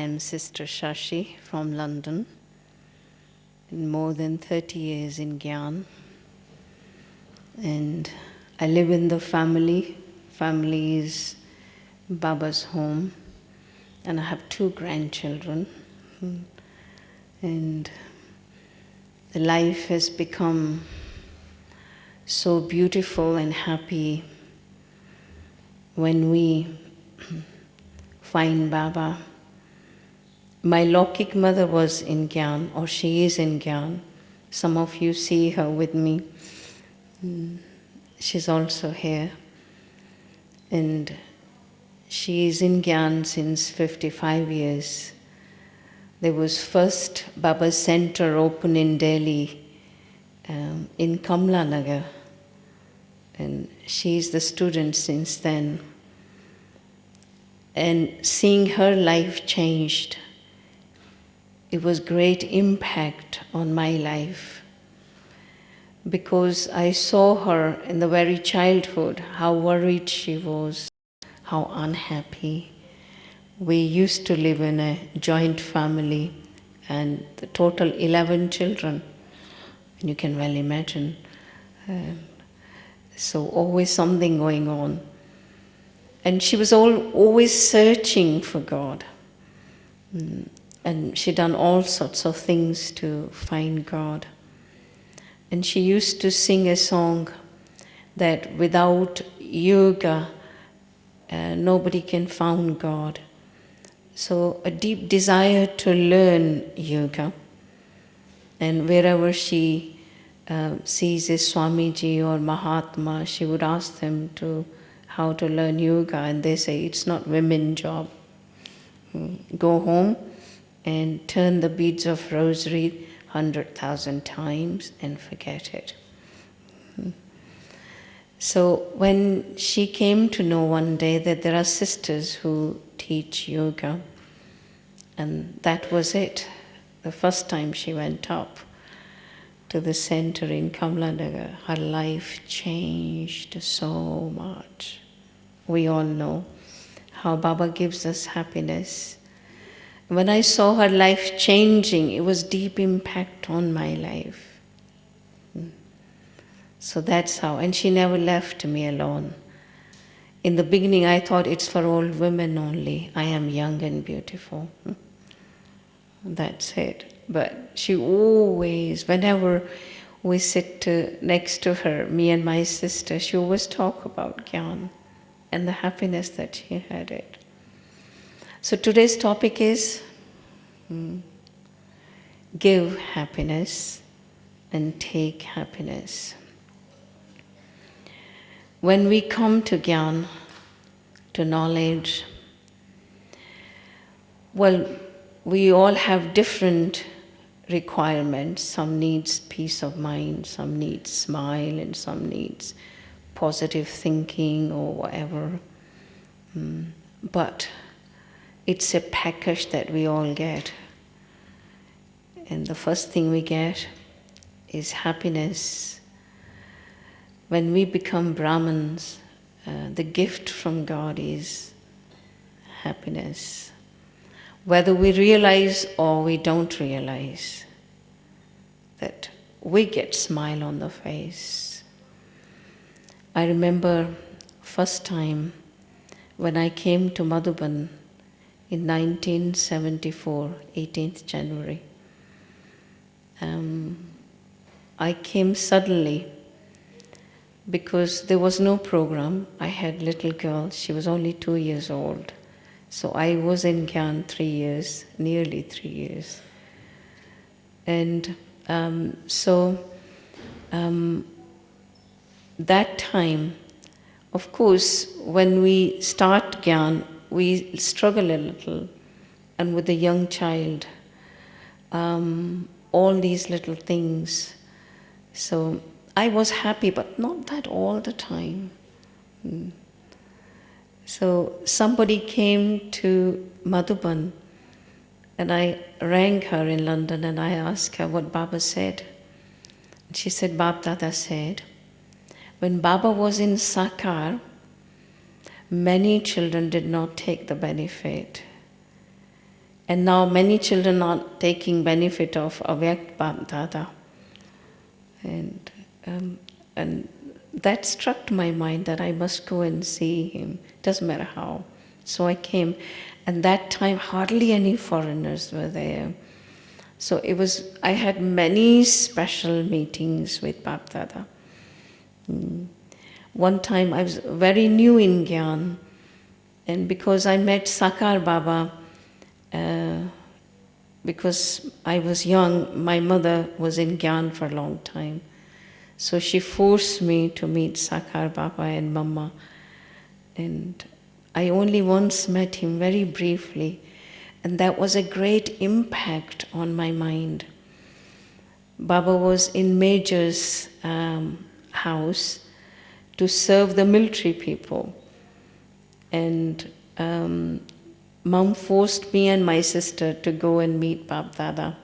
am Sister Shashi from London, and more than 30 years in Gyan. And I live in the family. Family is Baba's home, and I have 2 grandchildren. And the life has become so beautiful and happy when we find Baba. My Lokik mother was in Gyan, or she is in Gyan. Some of you see her with me. She's also here. And she is in Gyan since 55 years. There was first Baba's center open in Delhi, in Kamla Nagar. And she's the student since then. And seeing her life changed, it was great impact on my life. Because I saw her in the very childhood, how worried she was, how unhappy. We used to live in a joint family, and the total 11 children. And you can well imagine. So always something going on. And she was always searching for God. And she'd done all sorts of things to find God. And she used to sing a song that without yoga, nobody can find God. So a deep desire to learn yoga. And wherever she sees a Swamiji or Mahatma, she would ask them how to learn yoga, and they say, it's not women's job. Go home and turn the beads of rosary 100,000 times and forget it. So when she came to know one day that there are sisters who teach yoga, and that was it. The first time she went up to the center in Kamla Nagar, her life changed so much. We all know how Baba gives us happiness. When I saw her life changing, it was deep impact on my life. So that's how, and she never left me alone. In the beginning, I thought it's for old women only. I am young and beautiful. That's it. But she always, whenever we sit next to her, me and my sister, she always talk about Gyan and the happiness that she had it. So today's topic is give happiness and take happiness. When we come to Gyan, to knowledge, well, we all have different requirements. Some needs peace of mind, some needs smile, and some needs positive thinking or whatever. But it's a package that we all get. And the first thing we get is happiness. When we become Brahmins, the gift from God is happiness. Whether we realize or we don't realize that we get smile on the face. I remember first time when I came to Madhuban in 1974, 18th January. I came suddenly because there was no program. I had little girl, she was only 2 years old. So I was in Gyan 3 years, nearly 3 years. And that time, of course, when we start Gyan, we struggle a little. And with a young child, all these little things. So I was happy, but not that all the time. So somebody came to Madhuban, and I rang her in London and I asked her what Baba said. She said, Bab Dada said, when Baba was in Sakar, many children did not take the benefit. And now many children are taking benefit of Avyakt Bap Dada. And that struck my mind that I must go and see him. Doesn't matter how. So I came, and that time hardly any foreigners were there. So I had many special meetings with Bap Dada. One time I was very new in Gyan, and because I met Sakar Baba, because I was young, my mother was in Gyan for a long time. So she forced me to meet Sakar Baba and Mama. And I only once met him very briefly, and that was a great impact on my mind. Baba was in Major's house to serve the military people. And Mom forced me and my sister to go and meet Bap Dada.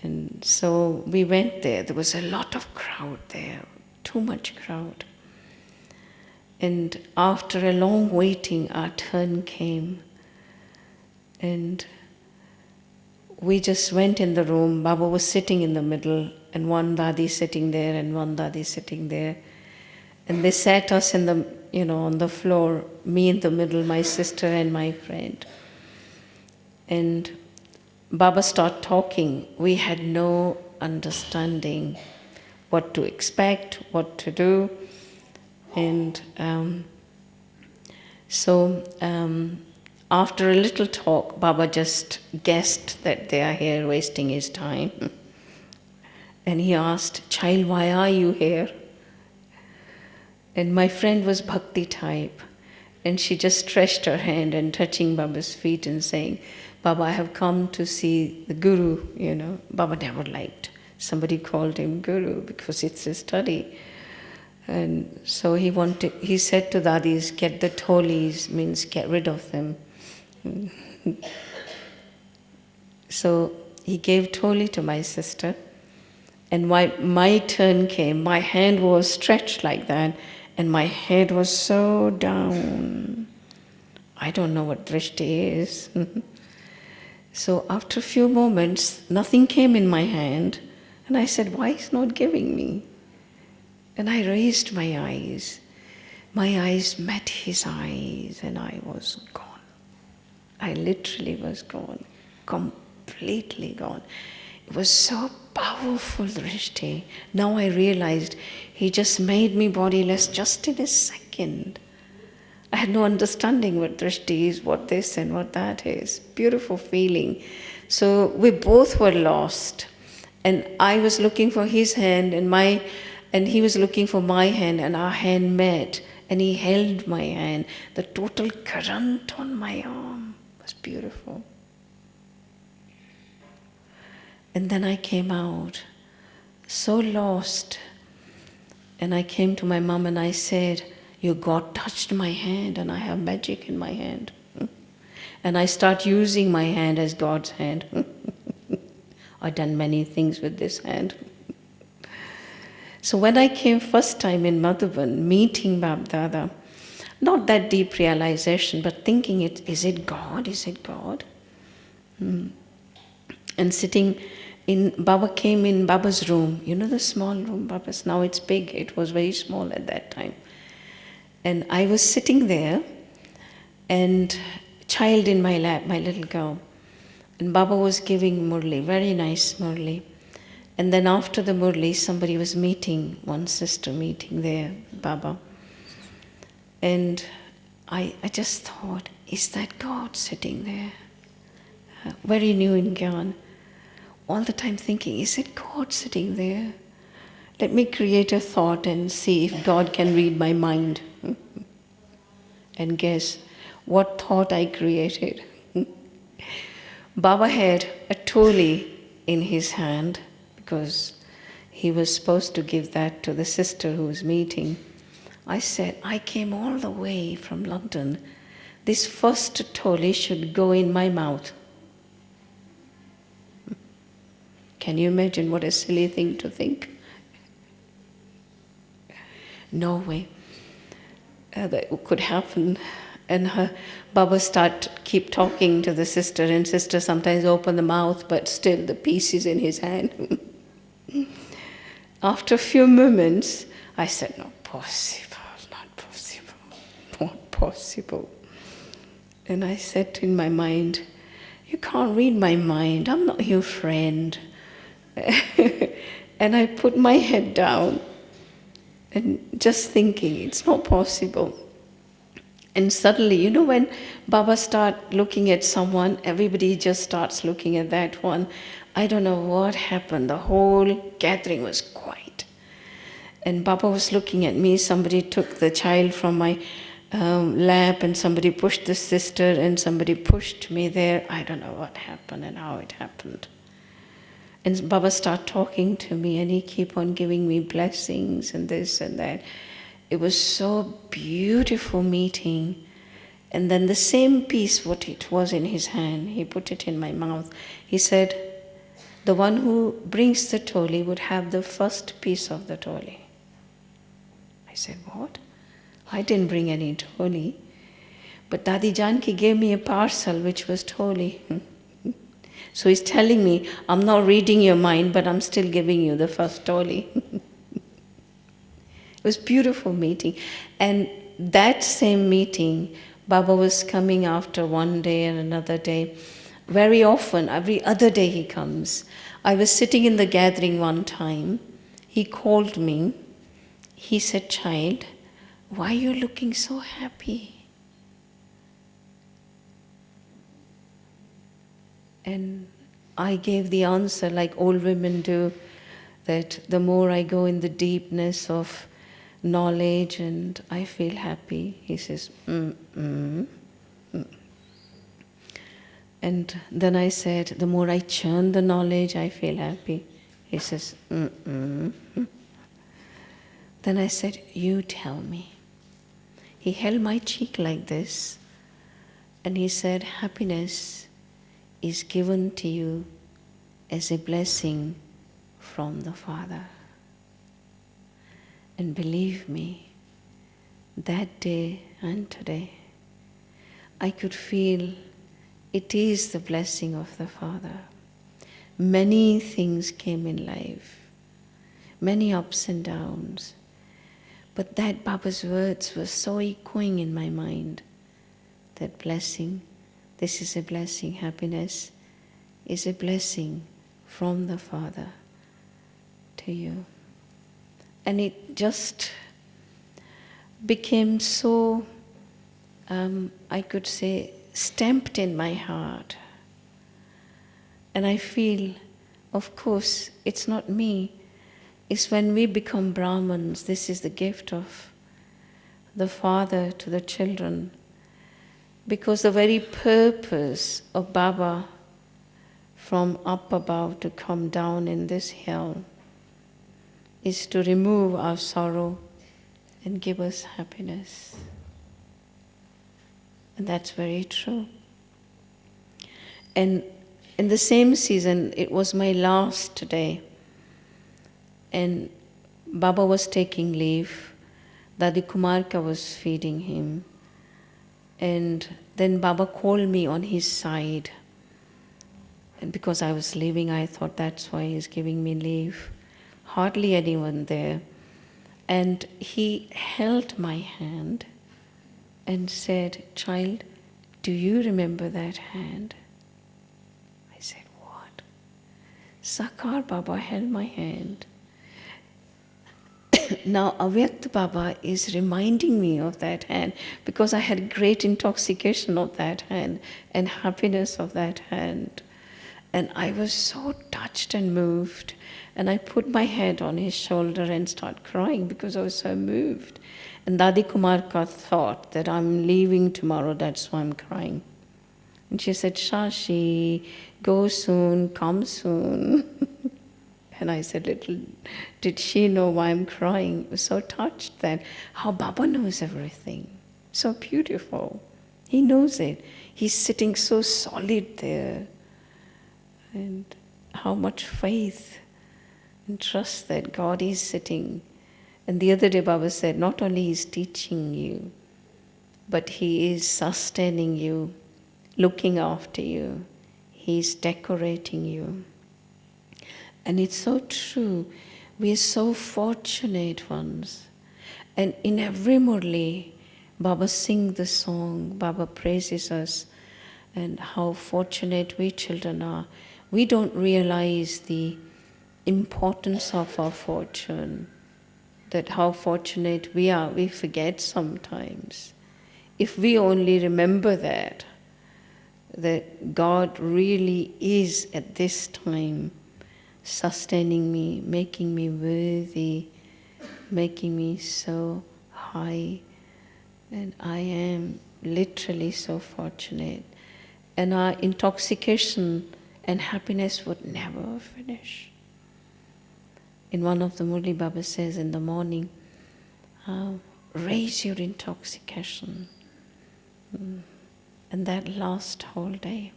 And so we went there. There was a lot of crowd there, too much crowd. And after a long waiting, our turn came. And we just went in the room. Baba was sitting in the middle, and one Dadi sitting there, and one Dadi sitting there. And they sat us in the, on the floor, me in the middle, my sister and my friend. And Baba started talking. We had no understanding what to expect, what to do. And so after a little talk, Baba just guessed that they are here wasting his time. And he asked, "Child, why are you here?" And my friend was bhakti type. And she just stretched her hand and touching Baba's feet and saying, "Baba, I have come to see the Guru." Baba never liked somebody called him Guru because it's a study. And so he said to Dadis, "Get the tholis," means get rid of them. So he gave tholi to my sister. And my turn came, my hand was stretched like that, and my head was so down. I don't know what drishti is. So after a few moments, nothing came in my hand, and I said, "Why is not giving me?" And I raised my eyes. My eyes met his eyes, and I was gone. I literally was gone, completely gone. It was so powerful drishti. Now I realized he just made me bodiless just in a second. I had no understanding what drishti is, what this and what that is. Beautiful feeling. So we both were lost. And I was looking for his hand and he was looking for my hand, and our hand met. And he held my hand. The total current on my arm was beautiful. And then I came out, so lost. And I came to my mom and I said, "Your God touched my hand and I have magic in my hand." And I start using my hand as God's hand. I've done many things with this hand. So when I came first time in Madhuban, meeting Bap Dada, not that deep realization, but thinking, is it God? Is it God? And sitting Baba came in Baba's room, the small room, Baba's, now it's big, it was very small at that time. And I was sitting there, and child in my lap, my little girl, and Baba was giving Murli, very nice Murli. And then after the Murli, somebody was meeting, one sister meeting there, Baba. And I just thought, is that God sitting there? Very new in Gyan. All the time thinking, is it God sitting there? Let me create a thought and see if God can read my mind. And guess what thought I created. Baba had a tholi in his hand because he was supposed to give that to the sister who was meeting. I said, I came all the way from London. This first tholi should go in my mouth. Can you imagine what a silly thing to think? No way that could happen. And Baba keep talking to the sister, and sister sometimes open the mouth, but still the piece is in his hand. After a few moments, I said, not possible, not possible, not possible. And I said in my mind, you can't read my mind, I'm not your friend. And I put my head down and just thinking, it's not possible. And suddenly, you know, when Baba starts looking at someone, everybody just starts looking at that one. I don't know what happened. The whole gathering was quiet. And Baba was looking at me. Somebody took the child from my lap, and somebody pushed the sister, and somebody pushed me there. I don't know what happened and how it happened. And Baba started talking to me, and he kept on giving me blessings and this and that. It was so beautiful meeting. And then the same piece, what it was in his hand, he put it in my mouth. He said, the one who brings the toli would have the first piece of the toli. I said, what? I didn't bring any toli. But Dadi Janki gave me a parcel which was toli. So he's telling me, I'm not reading your mind, but I'm still giving you the first toli. It was a beautiful meeting. And that same meeting, Baba was coming after one day and another day. Very often, every other day he comes. I was sitting in the gathering one time. He called me. He said, child, why are you looking so happy? And I gave the answer like old women do, that the more I go in the deepness of knowledge and I feel happy. He says, And then I said, the more I churn the knowledge, I feel happy. He says, Then I said, you tell me. He held my cheek like this, and he said, happiness is given to you as a blessing from the Father. And believe me, that day and today, I could feel it is the blessing of the Father. Many things came in life, many ups and downs, but that Baba's words were so echoing in my mind, that blessing, this is a blessing, happiness is a blessing from the Father to you. And it just became so, I could say, stamped in my heart. And I feel, of course, it's not me. It's when we become Brahmins, this is the gift of the Father to the children. Because the very purpose of Baba from up above to come down in this hell is to remove our sorrow and give us happiness. And that's very true. And in the same season, it was my last day. And Baba was taking leave. Dadi Kumarka was feeding him. And then Baba called me on his side. And because I was leaving, I thought that's why he's giving me leave. Hardly anyone there. And he held my hand and said, child, do you remember that hand? I said, what? Sakar Baba held my hand. Now Avyakt Baba is reminding me of that hand because I had great intoxication of that hand and happiness of that hand. And I was so touched and moved. And I put my head on his shoulder and started crying because I was so moved. And Dadi Kumarka thought that I'm leaving tomorrow, that's why I'm crying. And she said, Shashi, go soon, come soon. And I said, little did she know why I'm crying. I was so touched that how Baba knows everything. So beautiful. He knows it. He's sitting so solid there. And how much faith and trust that God is sitting. And the other day Baba said, not only He's teaching you, but He is sustaining you, looking after you. He's decorating you. And it's so true. We are so fortunate ones. And in every murli, Baba sings the song, Baba praises us, and how fortunate we children are. We don't realize the importance of our fortune, that how fortunate we are. We forget sometimes. If we only remember that God really is at this time sustaining me, making me worthy, making me so high, and I am literally so fortunate. And our intoxication and happiness would never finish. In one of the Murli, Baba says in the morning, raise your intoxication. And that lasts whole day.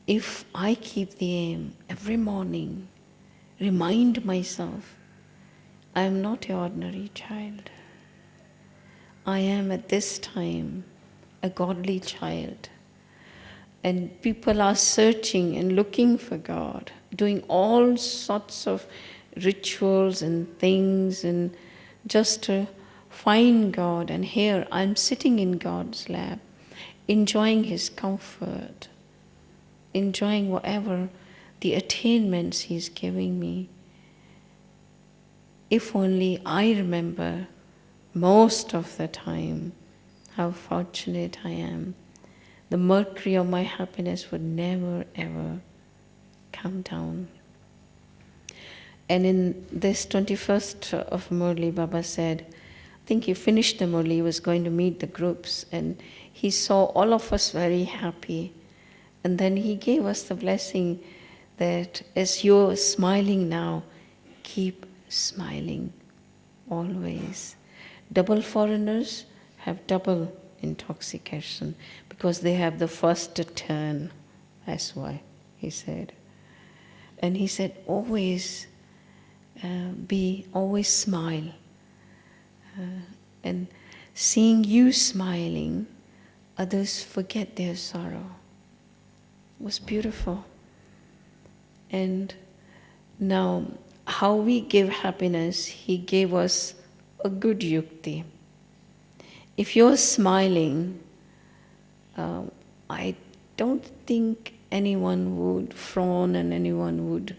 If I keep the aim every morning, remind myself, I am not an ordinary child. I am at this time a godly child. And people are searching and looking for God, doing all sorts of rituals and things and just to find God. And here I'm sitting in God's lap, enjoying His comfort, enjoying whatever the attainments He's giving me. If only I remember most of the time how fortunate I am, the mercury of my happiness would never ever come down. And in this 21st of Murli, Baba said, I think he finished the Murli, he was going to meet the groups, and he saw all of us very happy. And then he gave us the blessing that as you're smiling now, keep smiling always. Double foreigners have double intoxication because they have the first turn. That's why, he said. And he said, always smile. And seeing you smiling, others forget their sorrow. It was beautiful. And now, how we give happiness, he gave us a good yukti. If you're smiling, I don't think anyone would frown and anyone would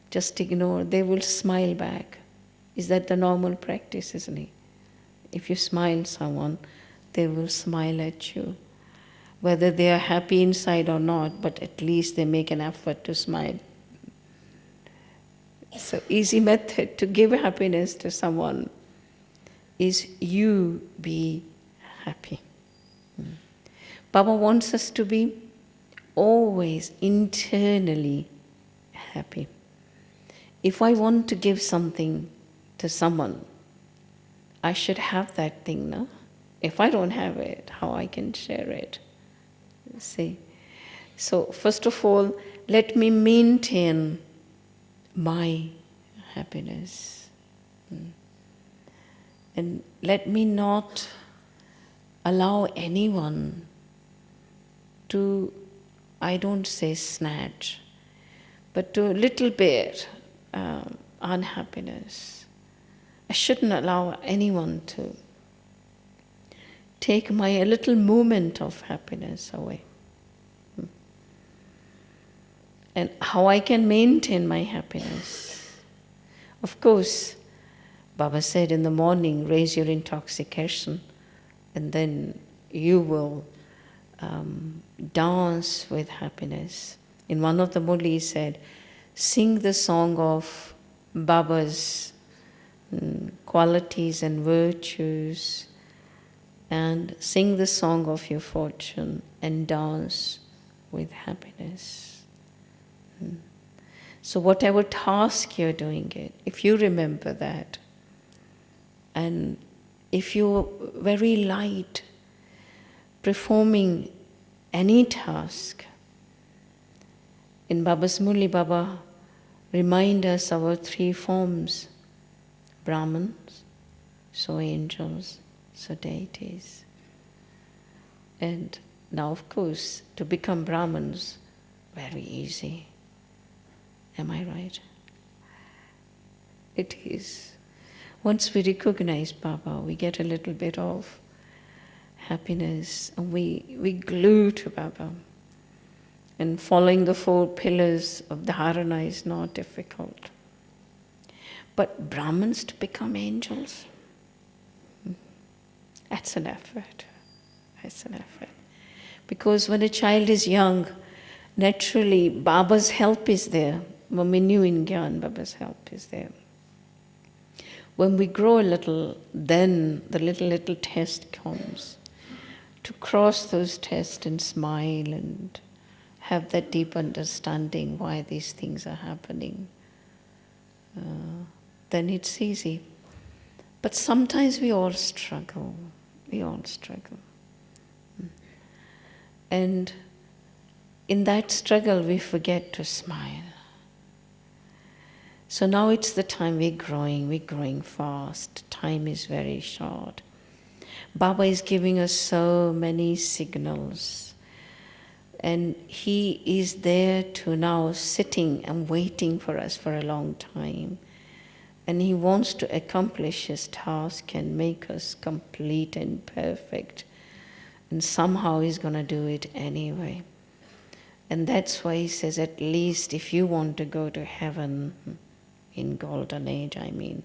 just ignore. They will smile back. Is that the normal practice, isn't it? If you smile someone, they will smile at you. Whether they are happy inside or not, but at least they make an effort to smile. So easy method to give happiness to someone is you be happy. Baba wants us to be always internally happy. If I want to give something to someone, I should have that thing, no? If I don't have it, how I can share it? See? So first of all, let me maintain my happiness. And let me not allow anyone to, I don't say snatch, but to a little bit unhappiness. I shouldn't allow anyone to take my little moment of happiness away. And how I can maintain my happiness. Of course, Baba said in the morning, raise your intoxication, and then you will dance with happiness. In one of the Murli, he said, sing the song of Baba's qualities and virtues, and sing the song of your fortune, and dance with happiness. So whatever task you're doing it, if you remember that, and if you're very light, performing any task, in Baba's Murli, Baba remind us our three forms, Brahmins, so angels, so deities. And now, of course, to become Brahmins, very easy. Am I right? It is. Once we recognize Baba, we get a little bit of happiness, and we glue to Baba. And following the 4 pillars of dharana is not difficult. But Brahmins to become angels, that's an effort. That's an effort. Because when a child is young, naturally Baba's help is there. Maminu in Gyan, Baba's help is there. When we grow a little, then the little test comes. To cross those tests and smile and have that deep understanding why these things are happening, then it's easy. But sometimes we all struggle. We all struggle. And in that struggle, we forget to smile. So now it's the time we're growing fast. Time is very short. Baba is giving us so many signals. And he is there to now sitting and waiting for us for a long time. And he wants to accomplish his task and make us complete and perfect. And somehow he's going to do it anyway. And that's why he says, at least if you want to go to heaven, in golden age I mean,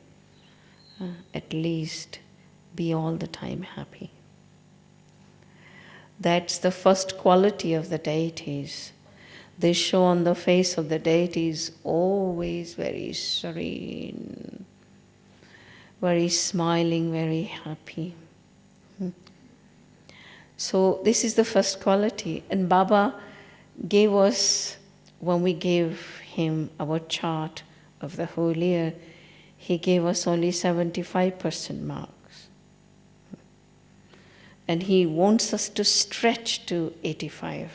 at least be all the time happy. That's the first quality of the deities. They show on the face of the deities always very serene, very smiling, very happy. So this is the first quality. And Baba gave us, when we gave him our chart of the whole year, he gave us only 75% marks. And he wants us to stretch to 85.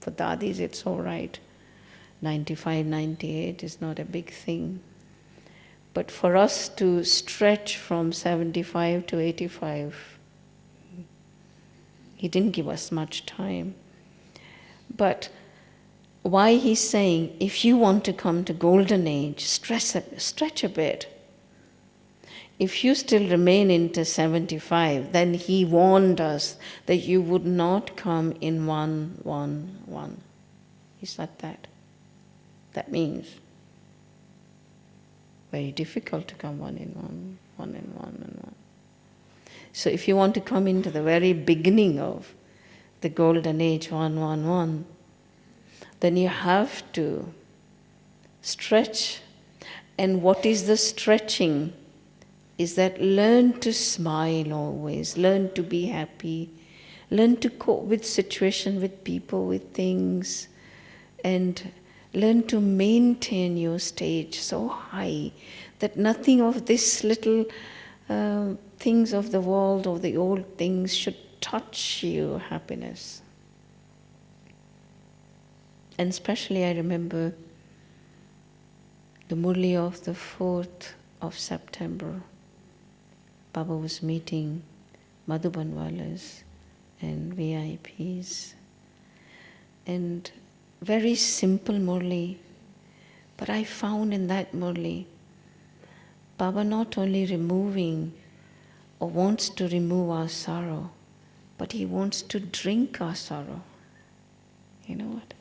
For Dadis it's all right. 95, 98 is not a big thing. But for us to stretch from 75 to 85, he didn't give us much time. But why he's saying, if you want to come to golden age, stretch a bit. If you still remain into 75, then he warned us that you would not come in 1, 1, 1. He said that. That means very difficult to come 1 in 1, 1 in 1 and 1. So if you want to come into the very beginning of the golden age, 1, 1, 1, then you have to stretch. And what is the stretching? Is that learn to smile always, learn to be happy, learn to cope with situation, with people, with things, and learn to maintain your stage so high that nothing of this little things of the world or the old things should touch your happiness. And especially I remember the Murli of the 4th of September. Baba was meeting Madhubanwalas and VIPs. And very simple Murli. But I found in that Murli, Baba not only removing or wants to remove our sorrow, but he wants to drink our sorrow. You know what?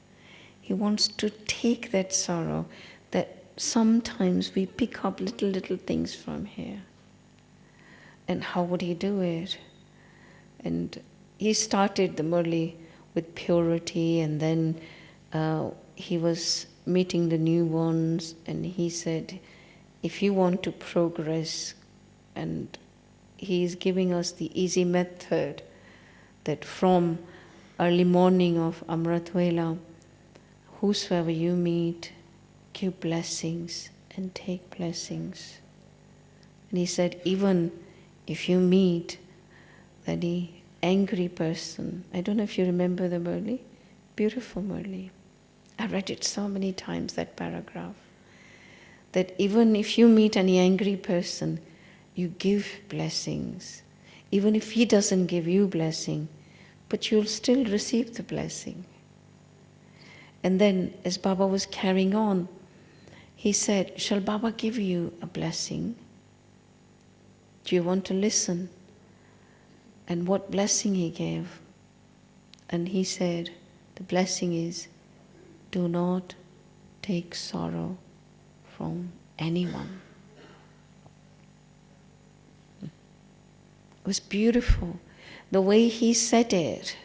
He wants to take that sorrow that sometimes we pick up little things from here. And how would he do it? And he started the Murli with purity, and then he was meeting the newborns, and he said, if you want to progress, and he is giving us the easy method that from early morning of Amrit Vela, whosoever you meet, give blessings and take blessings. And he said, even if you meet any angry person, I don't know if you remember the Murli, beautiful Murli. I read it so many times, that paragraph. That even if you meet any angry person, you give blessings. even if he doesn't give you blessing, but you'll still receive the blessing. And then as Baba was carrying on, he said, shall Baba give you a blessing? Do you want to listen? And what blessing he gave? And he said, the blessing is, do not take sorrow from anyone. It was beautiful. The way he said it.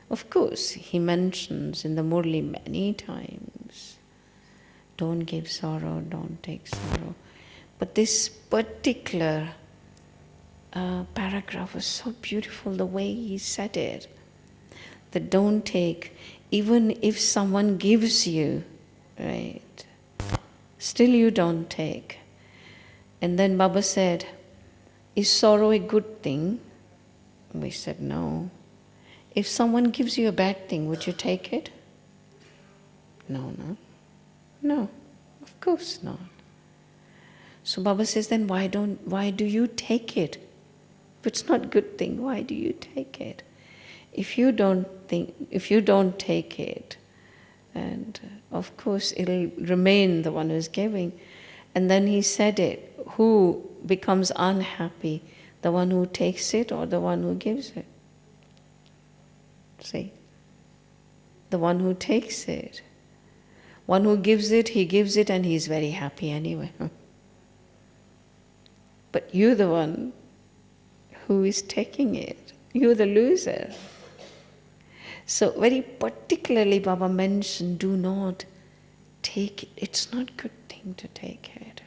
Of course, he mentions in the Murli many times, don't give sorrow, don't take sorrow. But this particular paragraph was so beautiful, the way he said it. That don't take, even if someone gives you, right, still you don't take. And then Baba said, is sorrow a good thing? We said, no. If someone gives you a bad thing, would you take it? No, of course not. So Baba says, then why do you take it? If it's not a good thing, why do you take it? If you don't take it, and of course it'll remain the one who's giving. And then he said it, who becomes unhappy, the one who takes it or the one who gives it? See? The one who takes it. One who gives it, he gives it and he's very happy anyway. But you're the one who is taking it. You're the loser. So very particularly Baba mentioned, do not take it. It's not a good thing to take it.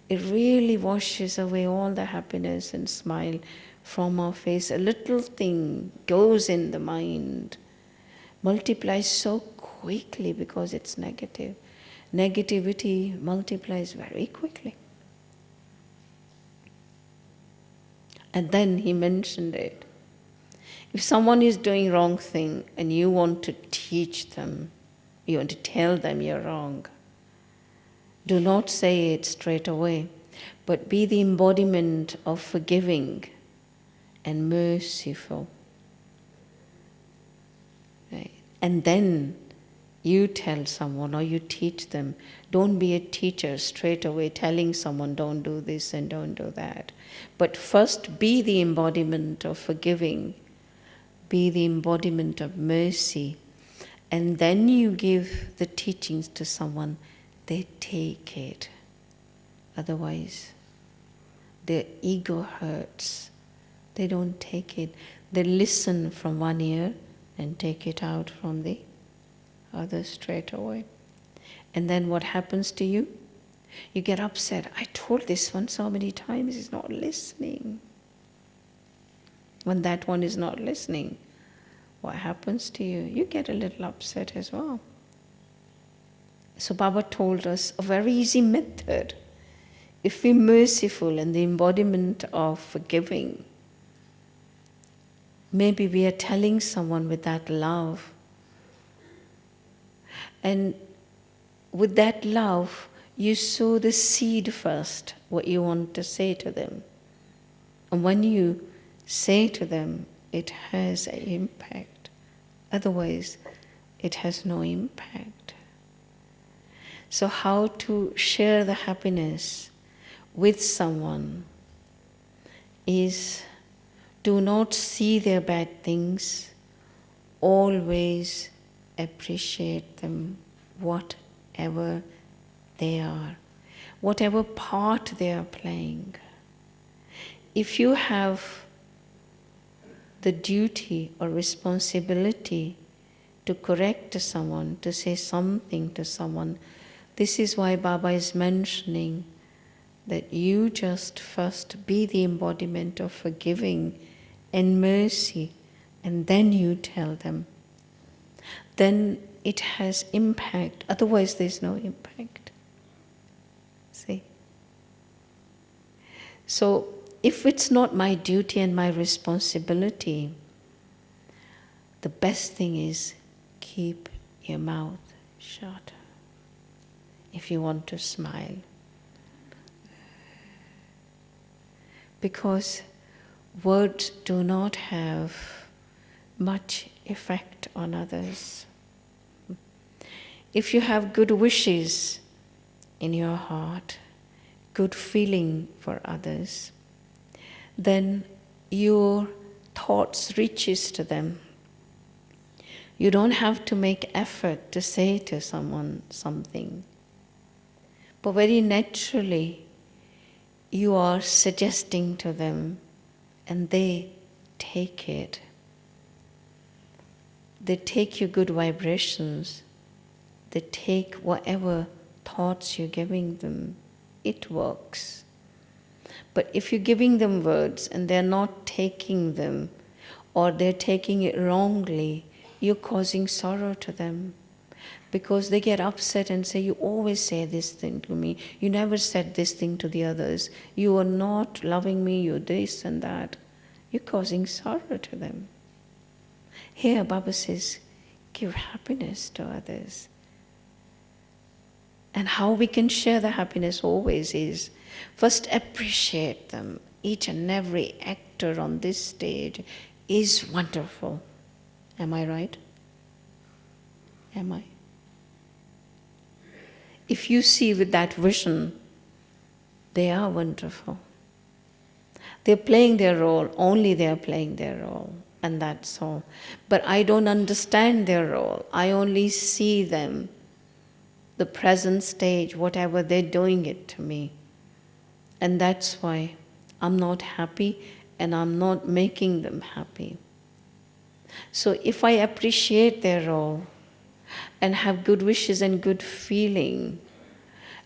It really washes away all the happiness and smile from our face. A little thing goes in the mind, multiplies so quickly because it's negative. Negativity multiplies very quickly. And then he mentioned it. If someone is doing wrong thing and you want to teach them, you want to tell them you're wrong, do not say it straight away, but be the embodiment of forgiving and merciful. Right? And then you tell someone or you teach them. Don't be a teacher straight away telling someone don't do this and don't do that. But first be the embodiment of forgiving. Be the embodiment of mercy. And then you give the teachings to someone, they take it. Otherwise, their ego hurts. They don't take it. They listen from one ear and take it out from the other straight away. And then what happens to you? You get upset. I told this one so many times, he's not listening. When that one is not listening, what happens to you? You get a little upset as well. So Baba told us a very easy method. If we're merciful and the embodiment of forgiving, maybe we are telling someone with that love. And with that love, you sow the seed first, what you want to say to them. And when you say to them, it has an impact. Otherwise, it has no impact. So how to share the happiness with someone is, do not see their bad things, always appreciate them, whatever they are, whatever part they are playing. If you have the duty or responsibility to correct someone, to say something to someone, this is why Baba is mentioning that you just first be the embodiment of forgiving and mercy, and then you tell them. Then it has impact, otherwise there's no impact. See? So, if it's not my duty and my responsibility, the best thing is keep your mouth shut. If you want to smile. Because words do not have much effect on others. If you have good wishes in your heart, good feeling for others, then your thoughts reaches to them. You don't have to make effort to say to someone something, but very naturally you are suggesting to them and they take it. They take your good vibrations. They take whatever thoughts you're giving them. It works. But if you're giving them words and they're not taking them, or they're taking it wrongly, you're causing sorrow to them. Because they get upset and say, you always say this thing to me. You never said this thing to the others. You are not loving me, you're this and that. You're causing sorrow to them. Here Baba says, give happiness to others. And how we can share the happiness always is, first appreciate them. Each and every actor on this stage is wonderful. Am I right? Am I? If you see with that vision, they are wonderful. They're playing their role, only they're playing their role, and that's all. But I don't understand their role. I only see them, the present stage, whatever they're doing it to me. And that's why I'm not happy and I'm not making them happy. So if I appreciate their role and have good wishes and good feeling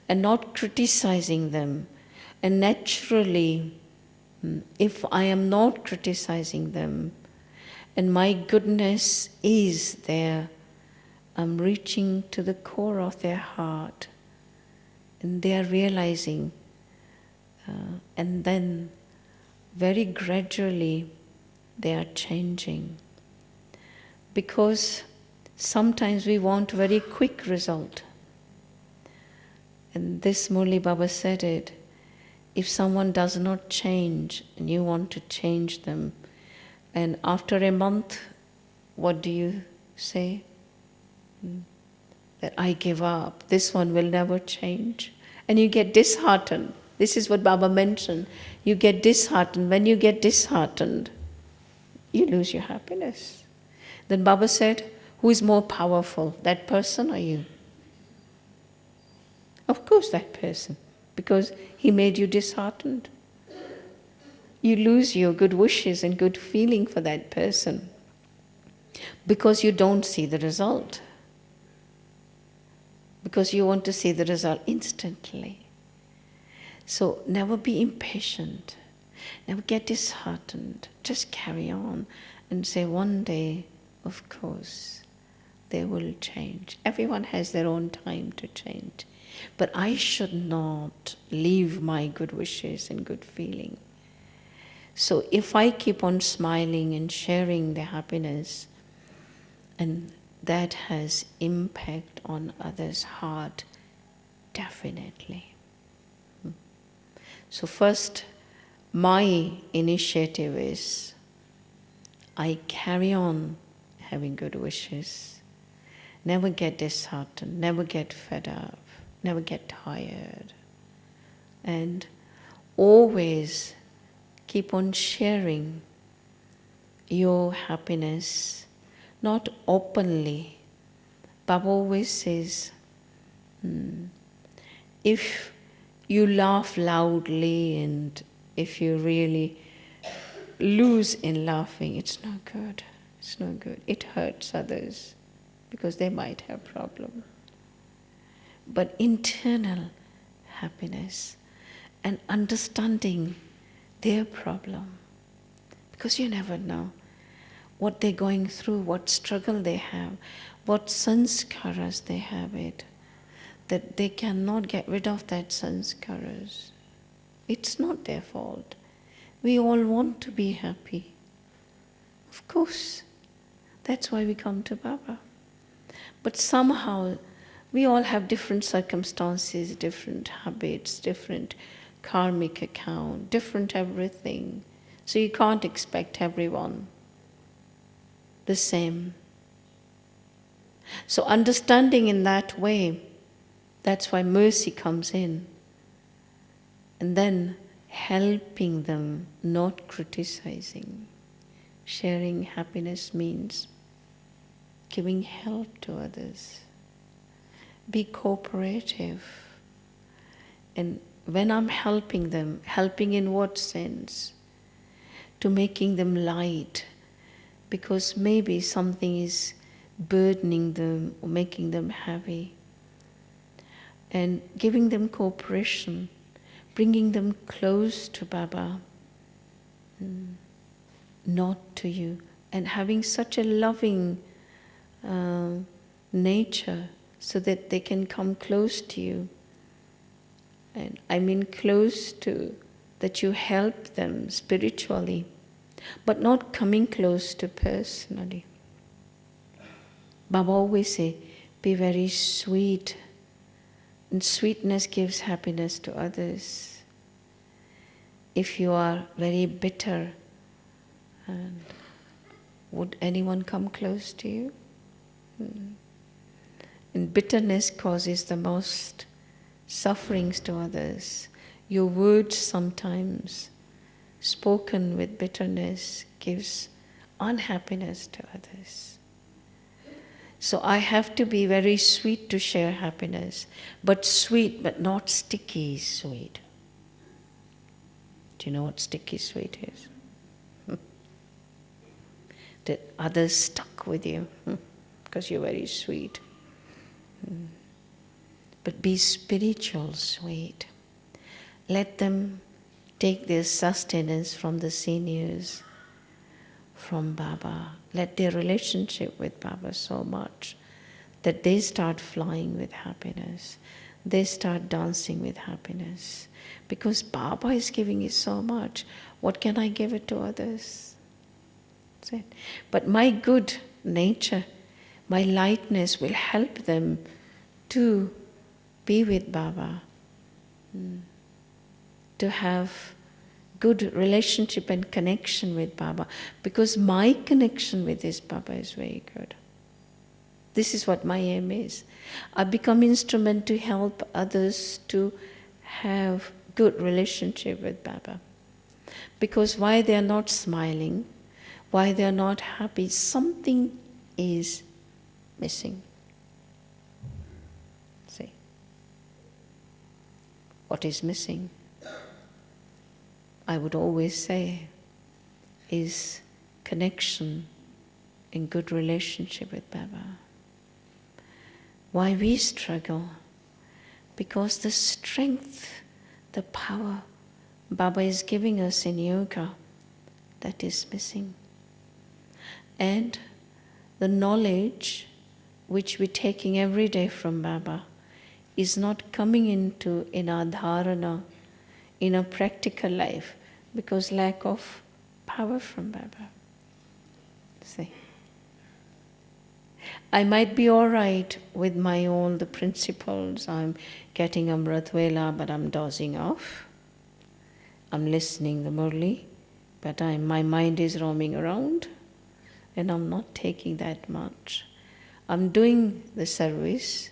and not criticizing them, and naturally, if I am not criticizing them and my goodness is there, I'm reaching to the core of their heart and they are realizing, and then very gradually they are changing. Because sometimes we want very quick result. And this Murli Baba said it, if someone does not change and you want to change them, and after a month, what do you say? That I give up, this one will never change. And you get disheartened. This is what Baba mentioned. You get disheartened. When you get disheartened, you lose your happiness. Then Baba said, who is more powerful, that person or you? Of course that person, because he made you disheartened. You lose your good wishes and good feeling for that person because you don't see the result. Because you want to see the result instantly. So never be impatient, never get disheartened. Just carry on and say, one day, of course, they will change. Everyone has their own time to change. But I should not leave my good wishes and good feeling. So if I keep on smiling and sharing the happiness, and that has impact on others' heart, definitely. So first, my initiative is, I carry on having good wishes, never get disheartened, never get fed up, never get tired, and always keep on sharing your happiness, not openly. Baba always says, if you laugh loudly and if you really lose in laughing, it's no good. It's no good. It hurts others because they might have problem. But internal happiness and understanding their problem, because you never know what they're going through, what struggle they have, what sanskaras they have it, that they cannot get rid of that sanskaras. It's not their fault. We all want to be happy. Of course. That's why we come to Baba. But somehow we all have different circumstances, different habits, different karmic account, different everything. So you can't expect everyone the same. So understanding in that way, that's why mercy comes in. And then helping them, not criticizing. Sharing happiness means giving help to others. Be cooperative. And when I'm helping them, helping in what sense? To making them light, because maybe something is burdening them or making them heavy. And giving them cooperation, bringing them close to Baba, not to you, and having such a loving nature so that they can come close to you. And I mean close to, that you help them spiritually, but not coming close to personally. Baba always say, be very sweet, and sweetness gives happiness to others. If you are very bitter, and would anyone come close to you? And bitterness causes the most sufferings to others. Your words sometimes spoken with bitterness gives unhappiness to others. So I have to be very sweet to share happiness, but sweet but not sticky sweet. Do you know what sticky sweet is? That others stuck with you because you're very sweet. But be spiritual sweet. Let them take their sustenance from the seniors, from Baba. Let their relationship with Baba so much that they start flying with happiness. They start dancing with happiness. Because Baba is giving it so much. What can I give it to others? That's it. But my good nature, my lightness will help them to be with Baba, to have good relationship and connection with Baba, because my connection with this Baba is very good. This is what my aim is. I become instrument to help others to have good relationship with Baba. Because why they are not smiling, why they are not happy, something is missing. See? What is missing? I would always say is connection in good relationship with Baba. Why we struggle? Because the strength, the power Baba is giving us in yoga, that is missing. And the knowledge which we're taking every day from Baba is not coming into in our dharana, in a practical life, because lack of power from Baba. See? I might be all right with my all the principles. I'm getting Amrit Vela, but I'm dozing off. I'm listening the Murli, but my mind is roaming around, and I'm not taking that much. I'm doing the service,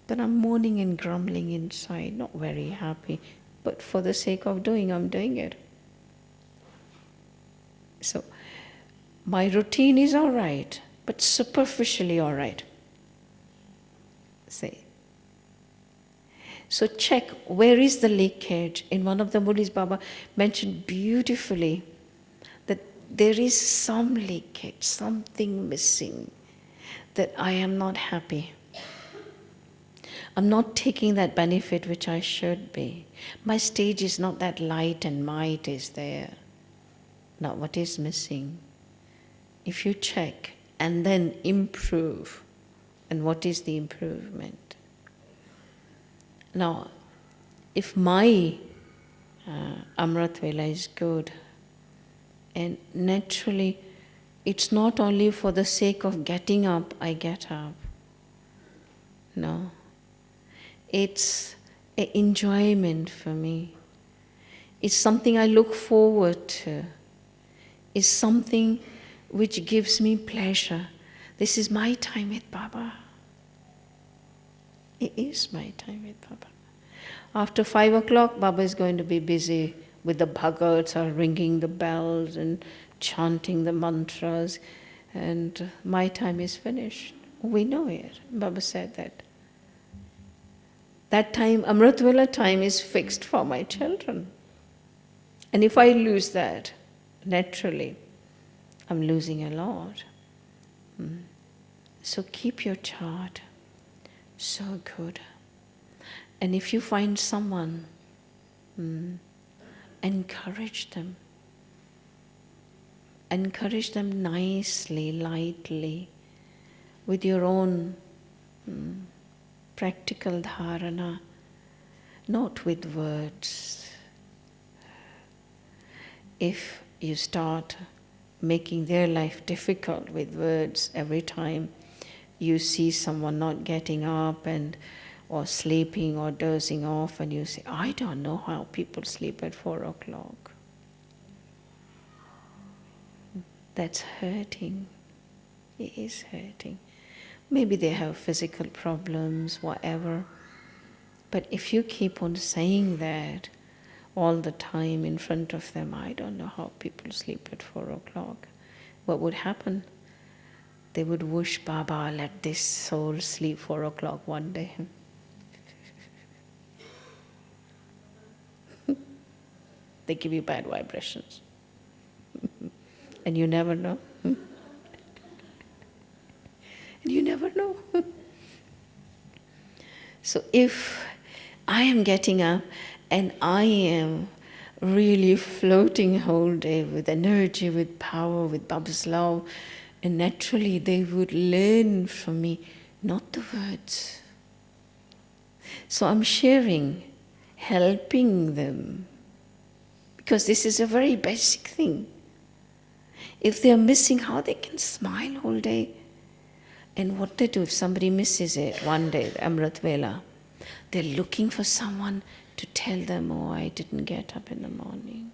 but I'm moaning and grumbling inside, not very happy. But for the sake of doing, I'm doing it. So, my routine is all right, but superficially all right. See. So check, where is the leakage? In one of the Mulis, Baba mentioned beautifully that there is some leakage, something missing, that I am not happy. I'm not taking that benefit which I should be. My stage is not that light and might is there. Now what is missing? If you check and then improve, and what is the improvement? Now, if my Amrit Vela is good, and naturally, it's not only for the sake of getting up, I get up. No. It's an enjoyment for me. It's something I look forward to. is something which gives me pleasure. This is my time with Baba. It is my time with Baba. After 5 o'clock, Baba is going to be busy with the bhagats or ringing the bells and chanting the mantras, and my time is finished. We know it. Baba said that. That time, Amrit Vela time, is fixed for my children. And if I lose that, naturally, I'm losing a lot. So keep your chart. So good. And if you find someone, encourage them. Encourage them nicely, lightly, with your own practical dharana, not with words. If you start making their life difficult with words every time you see someone not getting up or sleeping or dozing off, and you say, I don't know how people sleep at 4 o'clock. That's hurting. It is hurting. Maybe they have physical problems, whatever. But if you keep on saying that all the time in front of them, I don't know how people sleep at 4 o'clock, what would happen? They would wish, Baba, let this soul sleep 4 o'clock one day. They give you bad vibrations. And you never know. And you never know. So if I am getting up and I am really floating whole day with energy, with power, with Baba's love, and naturally they would learn from me, not the words. So I'm sharing, helping them, because this is a very basic thing. If they are missing how they can smile all day, and what they do if somebody misses it one day, the Amrit Vela, they're looking for someone to tell them, oh, I didn't get up in the morning.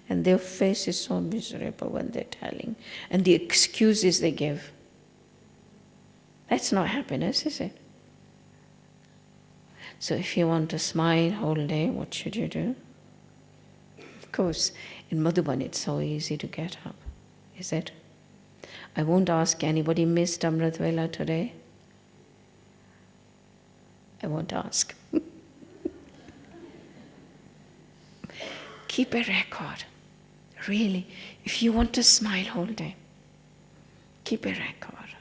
And their face is so miserable when they're telling. And the excuses they give. That's not happiness, is it? So if you want to smile whole day, what should you do? Of course, in Madhuban it's so easy to get up, is it? I won't ask anybody missed Amrit Vela today. I won't ask. Keep a record. Really, if you want to smile whole day, keep a record.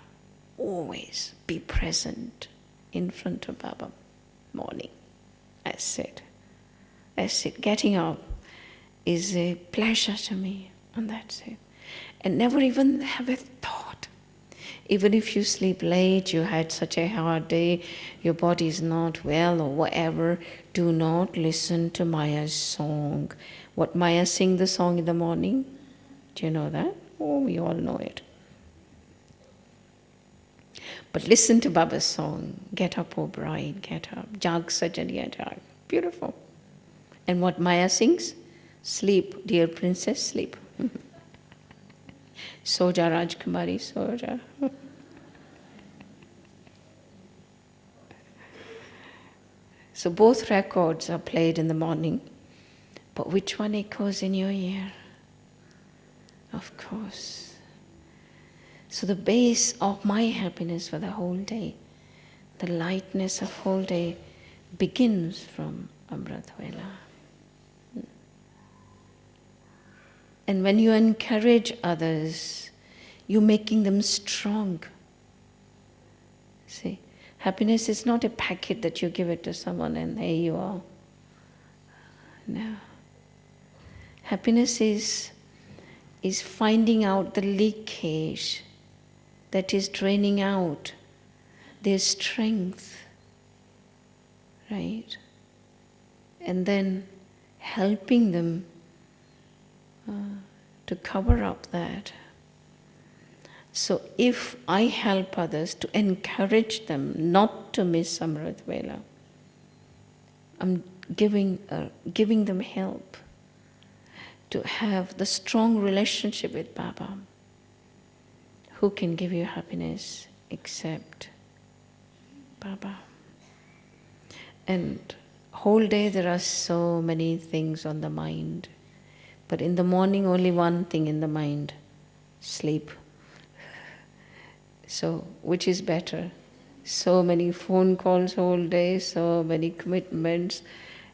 Always be present in front of Baba morning. That's it. That's it. Getting up is a pleasure to me, and that's it. And never even have a thought. Even if you sleep late, you had such a hard day, your body is not well or whatever, do not listen to Maya's song. What Maya sing the song in the morning? Do you know that? Oh, we all know it. But listen to Baba's song. Get up, O bride, get up. Jag Sajaniya Jag. Beautiful. And what Maya sings? Sleep, dear princess, sleep. Soja Rajkumari, Soja. So both records are played in the morning, but which one echoes in your ear? Of course. So the base of my happiness for the whole day, the lightness of whole day, begins from Amrit Vela. And when you encourage others, you're making them strong. See, happiness is not a packet that you give it to someone and there you are. No. Happiness is finding out the leakage that is draining out their strength, right? And then helping them to cover up that. So if I help others to encourage them not to miss Amrit Vela, I'm giving them help to have the strong relationship with Baba. Who can give you happiness except Baba? And whole day there are so many things on the mind. But in the morning only one thing in the mind, sleep. So which is better? So many phone calls whole day, so many commitments.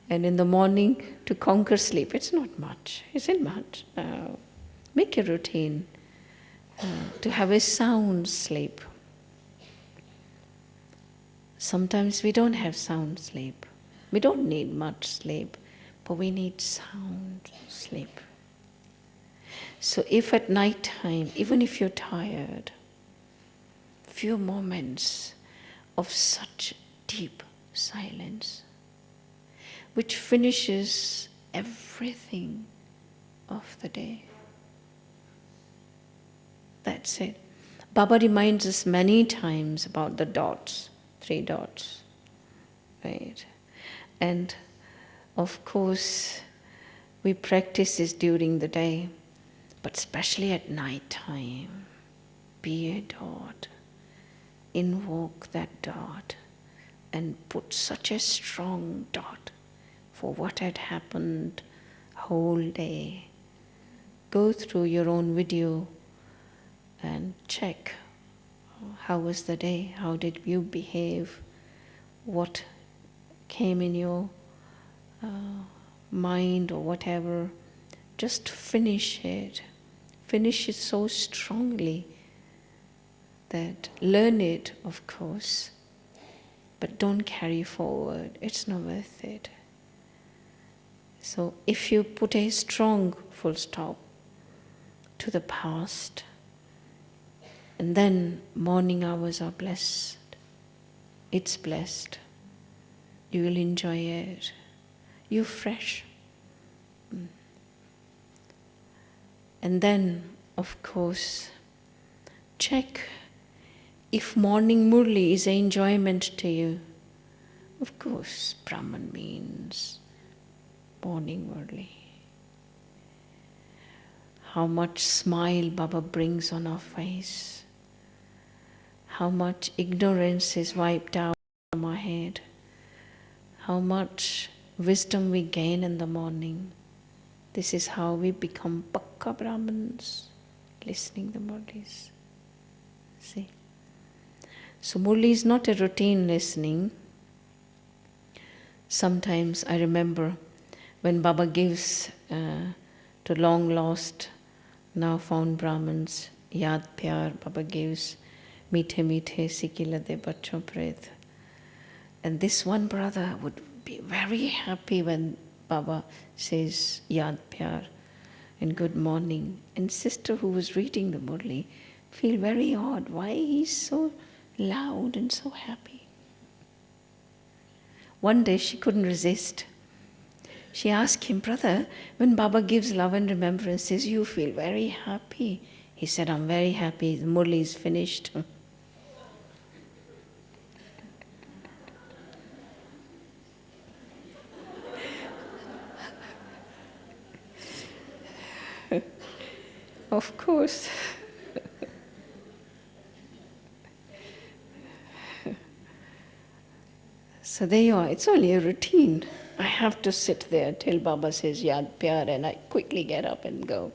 And in the morning to conquer sleep, it's not much. Is it much? Make a routine to have a sound sleep. Sometimes we don't have sound sleep. We don't need much sleep, but we need sound sleep. So if at night time, even if you're tired, few moments of such deep silence, which finishes everything of the day. That's it. Baba reminds us many times about the dots, 3 dots, right? And of course, we practice this during the day, but especially at night time. Be a dot, invoke that dot, and put such a strong dot for what had happened whole day. Go through your own video and check how was the day, how did you behave, what came in your mind or whatever. Just finish it so strongly that learn it, of course, but don't carry forward. It's not worth it. So if you put a strong full stop to the past, and then morning hours are blessed, it's blessed. You will enjoy it. You're fresh. And then, of course, check if morning murli is an enjoyment to you. Of course, Brahman means morning murli. How much smile Baba brings on our face. How much ignorance is wiped out from our head. How much wisdom we gain in the morning. This is how we become Pakka Brahmins, listening the Murlis. See? So Murli is not a routine listening. Sometimes I remember when Baba gives to long lost, now found Brahmins, Yad Pyar, Baba gives, Meethe Meethe Sikilade Bachcho Pret. And this one brother would be very happy when Baba says Yad Pyar and good morning. And sister who was reading the Murli feel very odd. Why he's so loud and so happy? One day she couldn't resist. She asked him, brother, when Baba gives love and remembrances, you feel very happy. He said, I'm very happy. The Murli is finished. Of course. So there you are. It's only a routine. I have to sit there till Baba says Yad Pyar and I quickly get up and go.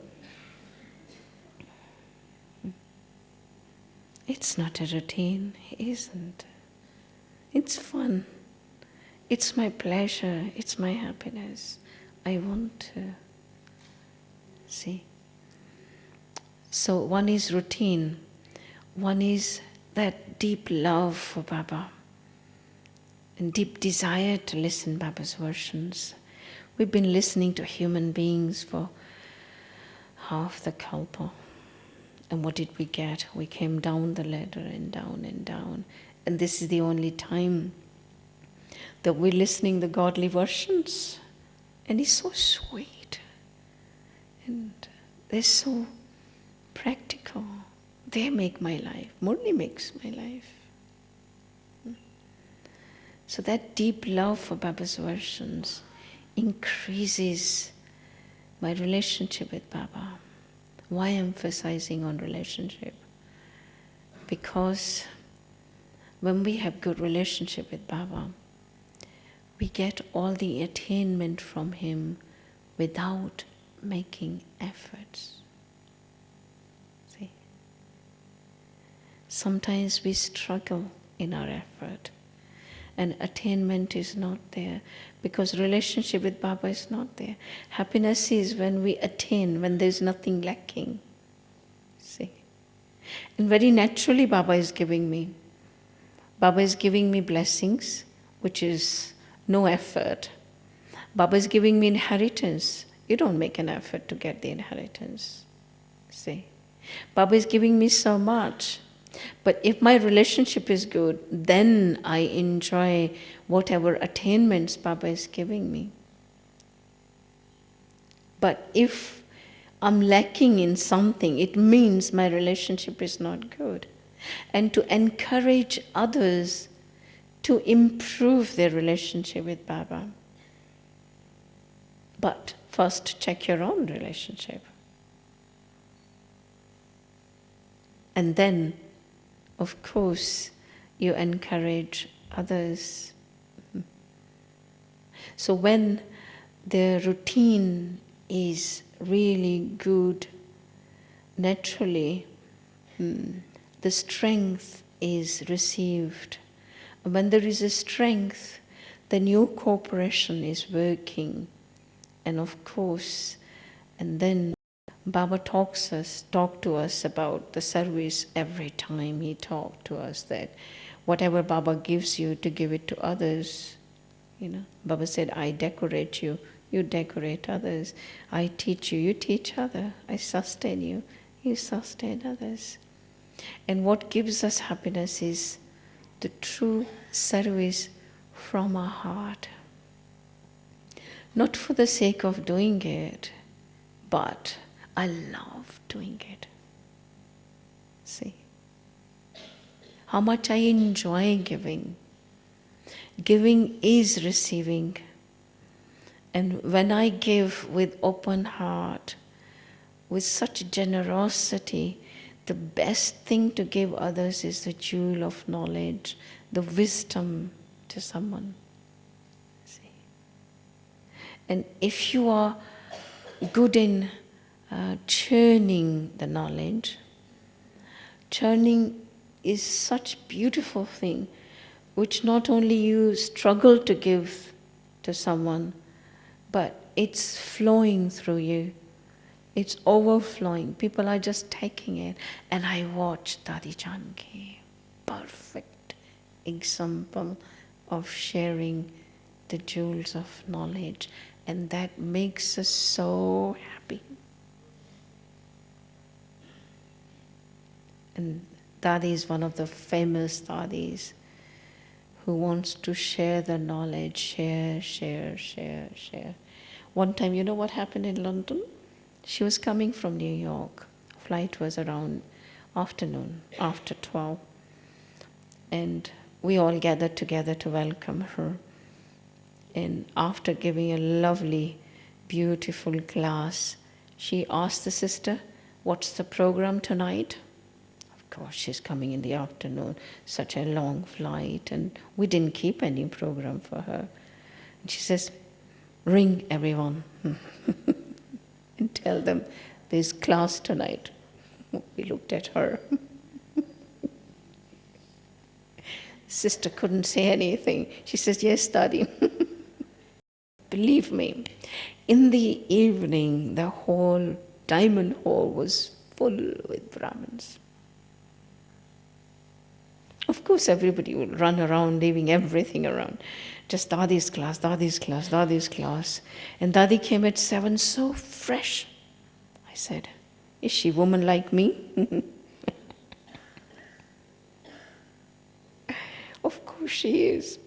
It's not a routine, it isn't. It's fun. It's my pleasure. It's my happiness. I want to see. So one is routine. One is that deep love for Baba and deep desire to listen Baba's versions. We've been listening to human beings for half the kalpa. And what did we get? We came down the ladder and down and down. And this is the only time that we're listening the godly versions. And it's so sweet. And they're so practical. They make my life. Murli makes my life. So that deep love for Baba's versions increases My relationship with Baba. Why emphasizing on relationship? Because when we have good relationship with Baba, we get all the attainment from him without making efforts. See? Sometimes we struggle in our effort and attainment is not there because relationship with Baba is not there. Happiness is when we attain, when there's nothing lacking. See? And very naturally Baba is giving me. Baba is giving me blessings, which is no effort. Baba is giving me inheritance. You don't make an effort to get the inheritance. See? Baba is giving me so much. But if my relationship is good, then I enjoy whatever attainments Baba is giving me. But if I'm lacking in something, it means my relationship is not good. And to encourage others to improve their relationship with Baba. But first check your own relationship. And then, of course, you encourage others. So when the routine is really good, naturally, the strength is received. When there is a strength, the new cooperation is working. And of course, and then Baba talk to us about the service every time he talked to us that whatever Baba gives you, to give it to others. You know, Baba said, I decorate you, you decorate others. I teach you, you teach others. I sustain you, you sustain others. And what gives us happiness is the true service from our heart. Not for the sake of doing it, but I love doing it. See? How much I enjoy giving. Giving is receiving. And when I give with open heart, with such generosity, the best thing to give others is the jewel of knowledge, the wisdom to someone. See? And if you are good in churning the knowledge, churning is such a beautiful thing, which not only you struggle to give to someone, but it's flowing through you. It's overflowing. People are just taking it. And I watched Dadi Janki, perfect example of sharing the jewels of knowledge. And that makes us so happy. And Dadi is one of the famous Dadis who wants to share the knowledge, share. One time, you know what happened in London? She was coming from New York. Flight was around afternoon, after 12. And we all gathered together to welcome her. And after giving a lovely, beautiful class, she asked the sister, what's the program tonight? Of course, she's coming in the afternoon, such a long flight, and we didn't keep any program for her. And she says, ring everyone and tell them there's class tonight. We looked at her. Sister couldn't say anything. She says, yes, Daddy. Believe me, in the evening, the whole diamond hall was full with Brahmins. Of course, everybody would run around, leaving everything around. Just Dadi's class, Dadi's class, Dadi's class. And Dadi came at 7, so fresh. I said, is she a woman like me? Of course she is.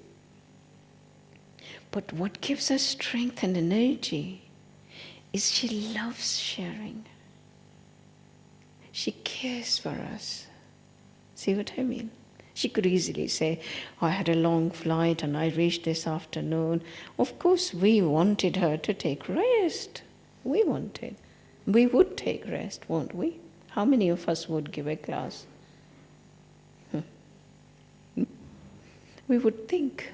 But what gives her strength and energy is she loves sharing. She cares for us. See what I mean? She could easily say, oh, I had a long flight and I reached this afternoon. Of course, we wanted her to take rest. We wanted. We would take rest, won't we? How many of us would give a class? We would think.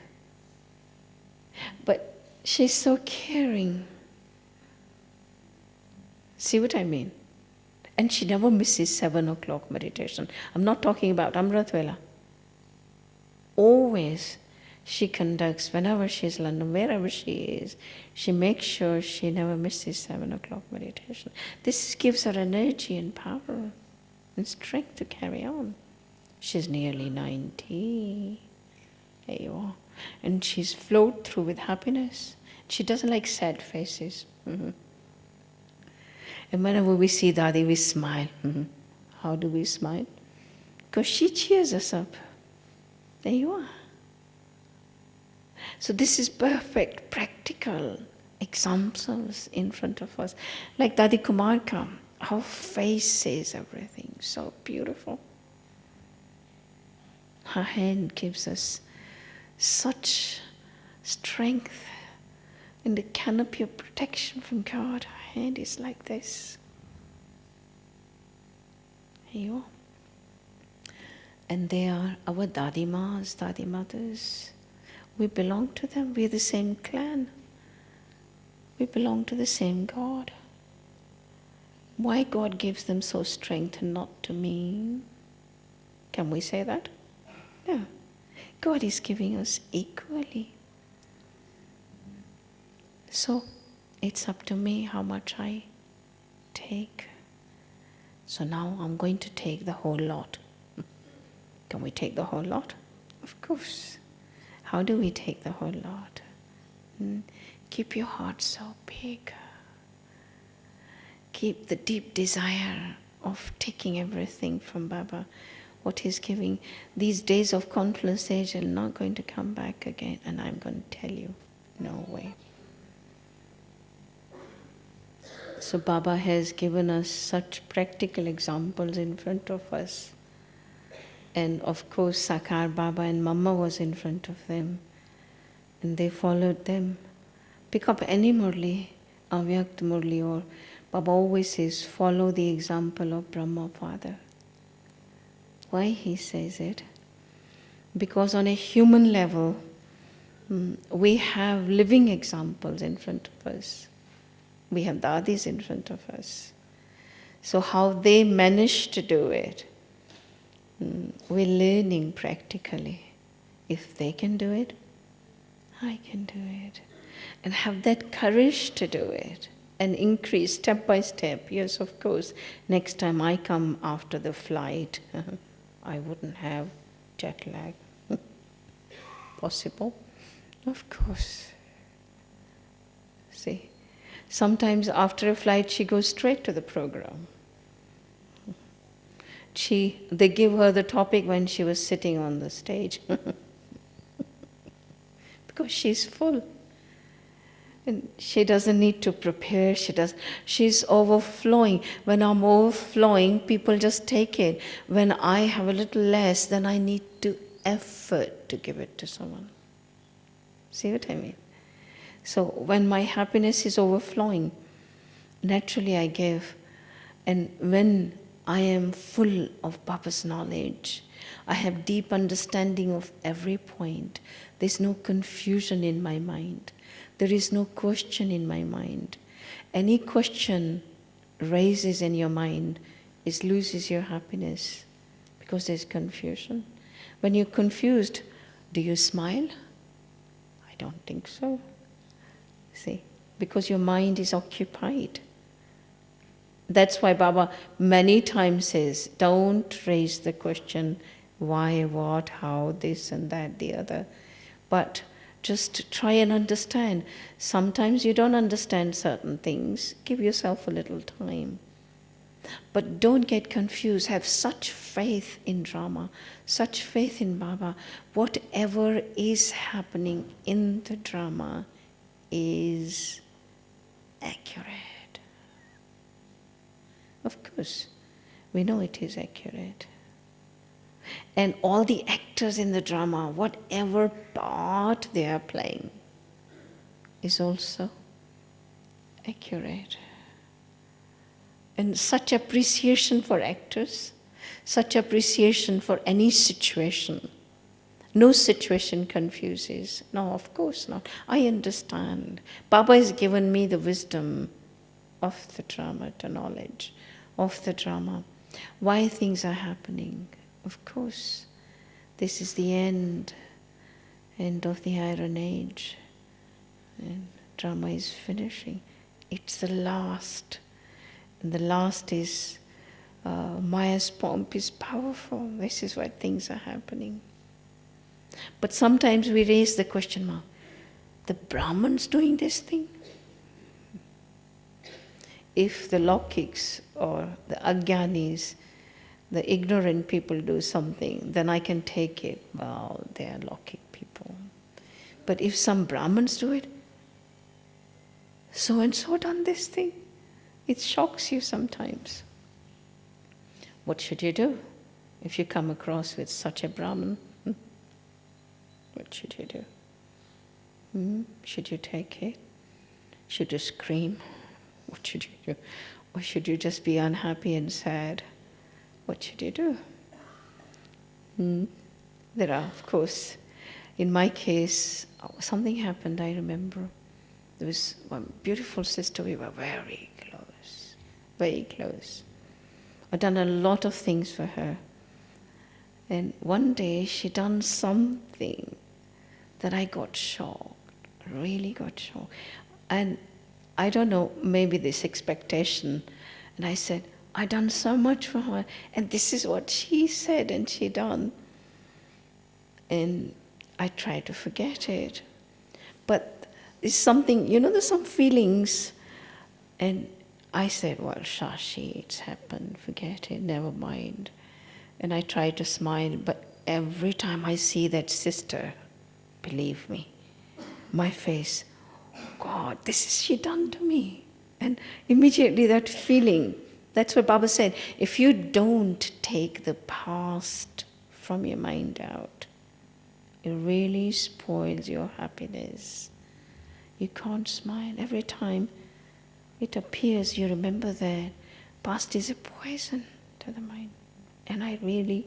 But she's so caring. See what I mean? And she never misses 7 o'clock meditation. I'm not talking about Amrit Vela. Always she conducts, whenever she's in London, wherever she is, she makes sure she never misses 7 o'clock meditation. This gives her energy and power and strength to carry on. She's nearly 90. There you are. And she's flowed through with happiness. She doesn't like sad faces. And whenever we see Dadi, we smile. How do we smile? Because she cheers us up. There you are. So this is perfect, practical examples in front of us. Like Dadi Kumarka, her face says everything. So beautiful. Her hand gives us such strength in the canopy of protection from God. Her hand is like this. Here you are. And they are our Dadimas, Dadi mothers. We belong to them. We're the same clan. We belong to the same God. Why God gives them so strength and not to me? Can we say that? No. God is giving us equally. So it's up to me how much I take. So now I'm going to take the whole lot. Can we take the whole lot? Of course. How do we take the whole lot? Keep your heart so big. Keep the deep desire of taking everything from Baba, what he's giving. These days of confluence age are not going to come back again, and I'm going to tell you, no way. So Baba has given us such practical examples in front of us. And of course Sakar Baba and Mama was in front of them. And they followed them. Pick up any Murli, Avyakt Murli, or Baba always says, follow the example of Brahma Father. Why he says it? Because on a human level, we have living examples in front of us. We have Dadis in front of us. So how they managed to do it, we're learning practically. If they can do it, I can do it. And have that courage to do it. And increase step by step. Yes, of course, next time I come after the flight, I wouldn't have jet lag. Possible? Of course. See, sometimes after a flight she goes straight to the program. They give her the topic when she was sitting on the stage. Because she's full. And she doesn't need to prepare, she's overflowing. When I'm overflowing, people just take it. When I have a little less, then I need to effort to give it to someone. See what I mean? So when my happiness is overflowing, naturally I give. And when I am full of Baba's knowledge, I have deep understanding of every point. There's no confusion in my mind. There is no question in my mind. Any question raises in your mind, it loses your happiness because there's confusion. When you're confused, do you smile? I don't think so. See, because your mind is occupied. That's why Baba many times says, don't raise the question, why, what, how, this and that, the other. But just try and understand. Sometimes you don't understand certain things. Give yourself a little time. But don't get confused. Have such faith in drama, such faith in Baba. Whatever is happening in the drama is accurate. Of course, we know it is accurate. And all the actors in the drama, whatever part they are playing, is also accurate. And such appreciation for actors, such appreciation for any situation. No situation confuses. No, of course not. I understand. Baba has given me the wisdom of the drama, the knowledge of the drama. Why things are happening. Of course, this is the end of the Iron Age. And drama is finishing. It's the last. And the last is, Maya's pomp is powerful. This is why things are happening. But sometimes we raise the question mark, the Brahmins doing this thing? If the Laukiks or the Ajnanis, the ignorant people do something, then I can take it. Well, they are Laukik people. But if some Brahmins do it, so and so done this thing, it shocks you sometimes. What should you do if you come across with such a Brahmin? What should you do? Should you take it? Should you scream? What should you do? Or should you just be unhappy and sad? What should you do? There are, of course, in my case, something happened, I remember. There was one beautiful sister, we were very close, very close. I'd done a lot of things for her. And one day she done something that I got shocked, really got shocked. And I don't know, maybe this expectation. And I said, I done so much for her, and this is what she said and she done. And I tried to forget it. But it's something, there's some feelings. And I said, well, Shashi, it's happened, forget it, never mind. And I tried to smile, but every time I see that sister, believe me, my face, oh God, this is she done to me. And immediately that feeling, that's what Baba said, if you don't take the past from your mind out, it really spoils your happiness. You can't smile. Every time it appears, you remember that past is a poison to the mind. And I really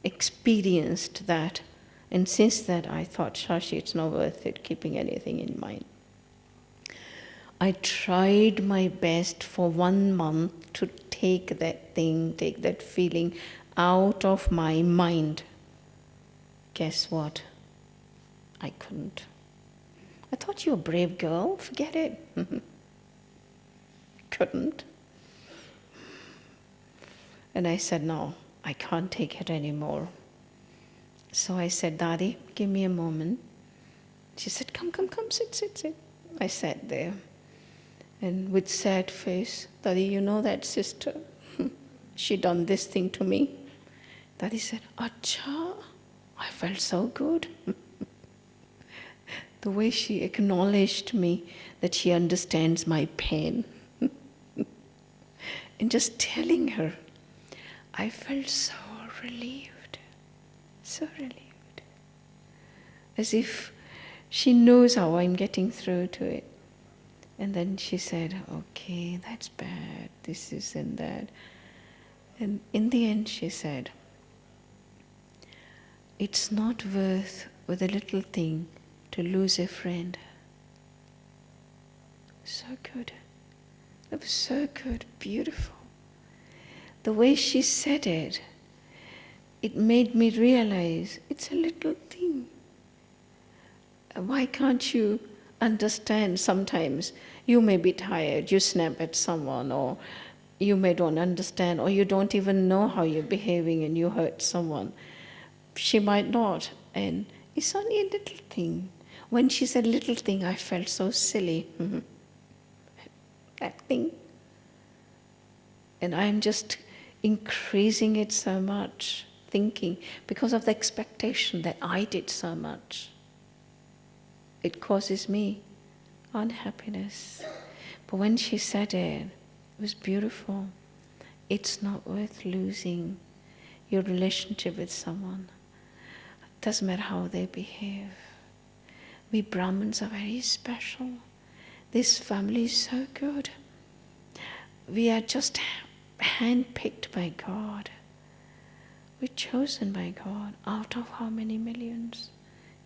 experienced that. And since that, I thought, Shashi, it's not worth it keeping anything in mind. I tried my best for 1 month to take that thing, take that feeling out of my mind. Guess what? I couldn't. I thought you were a brave girl, forget it. Couldn't. And I said, no, I can't take it anymore. So I said, Daddy, give me a moment. She said, come, sit. I sat there. And with sad face, Daddy, you know that sister? She done this thing to me. Daddy said, Acha, I felt so good. The way she acknowledged me, that she understands my pain. And just telling her, I felt so relieved, so relieved. As if she knows how I'm getting through to it. And then she said, okay, that's bad, this is and that. And in the end she said, it's not worth with a little thing to lose a friend. So good. It was so good, beautiful. The way she said it, it made me realize it's a little thing. Why can't you understand sometimes? You may be tired, you snap at someone, or you may don't understand, or you don't even know how you're behaving and you hurt someone. She might not, and it's only a little thing. When she said little thing, I felt so silly. That thing. And I'm just increasing it so much, thinking, because of the expectation that I did so much. It causes me unhappiness. But when she said it, it was beautiful. It's not worth losing your relationship with someone. It doesn't matter how they behave. We Brahmins are very special. This family is so good. we are just handpicked by God. We're chosen by God. Out of how many millions?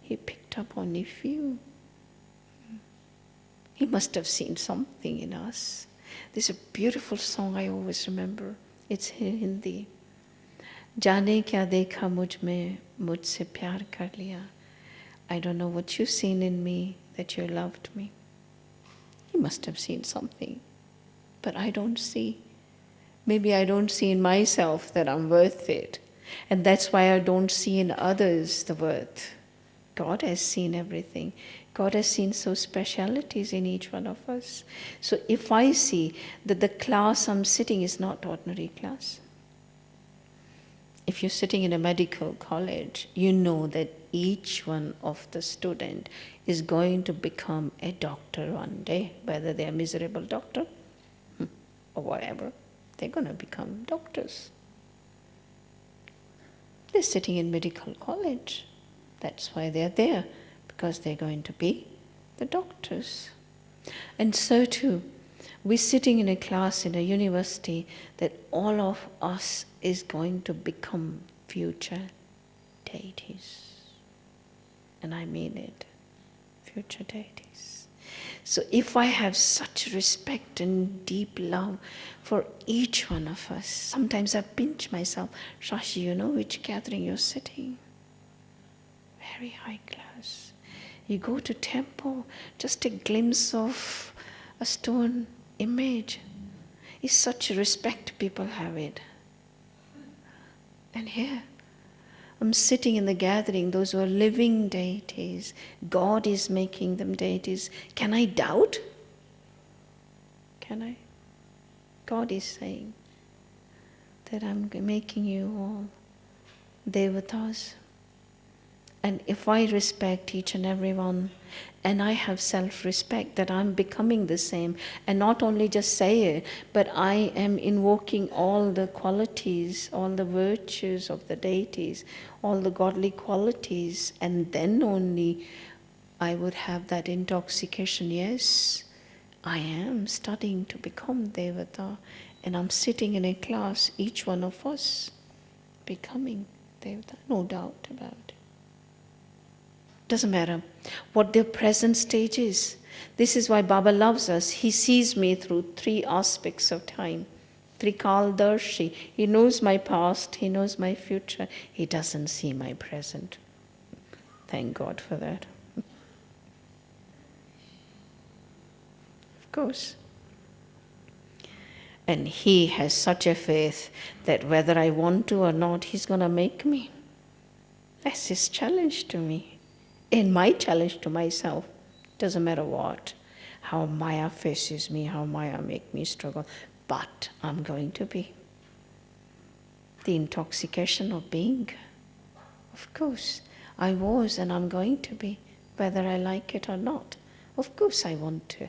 He picked up only few. He must have seen something in us. There's a beautiful song I always remember. It's in Hindi. Jaane kya dekha mujh mein, mujhse pyar kar liya. I don't know what you've seen in me that you loved me. He must have seen something, but I don't see. Maybe I don't see in myself that I'm worth it. And that's why I don't see in others the worth. God has seen everything. God has seen so specialities in each one of us. So if I see that the class I'm sitting is not ordinary class. If you're sitting in a medical college, you know that each one of the student is going to become a doctor one day, whether they're a miserable doctor or whatever, they're going to become doctors. They're sitting in medical college. That's why they're there, because they're going to be the doctors. And so too, we're sitting in a class in a university that all of us is going to become future deities. And I mean it, future deities. So if I have such respect and deep love for each one of us, sometimes I pinch myself, Shashi, you know which gathering you're sitting? Very high class. You go to temple, just a glimpse of a stone image. It's such respect people have it. And here, I'm sitting in the gathering, those who are living deities. God is making them deities. Can I doubt? Can I? God is saying that I'm making you all devatas. And if I respect each and every one, and I have self-respect that I'm becoming the same, and not only just say it, but I am invoking all the qualities, all the virtues of the deities, all the godly qualities, and then only I would have that intoxication. Yes, I am studying to become Devata, and I'm sitting in a class, each one of us becoming Devata, no doubt about it. Doesn't matter what their present stage is. This is why Baba loves us. He sees me through three aspects of time. Trikaldarshi. He knows my past, he knows my future. He doesn't see my present. Thank God for that. Of course. And he has such a faith that whether I want to or not, he's going to make me. That's his challenge to me. And my challenge to myself, doesn't matter what, how Maya faces me, how Maya make me struggle, but I'm going to be. The intoxication of being, of course, I was and I'm going to be, whether I like it or not. Of course I want to.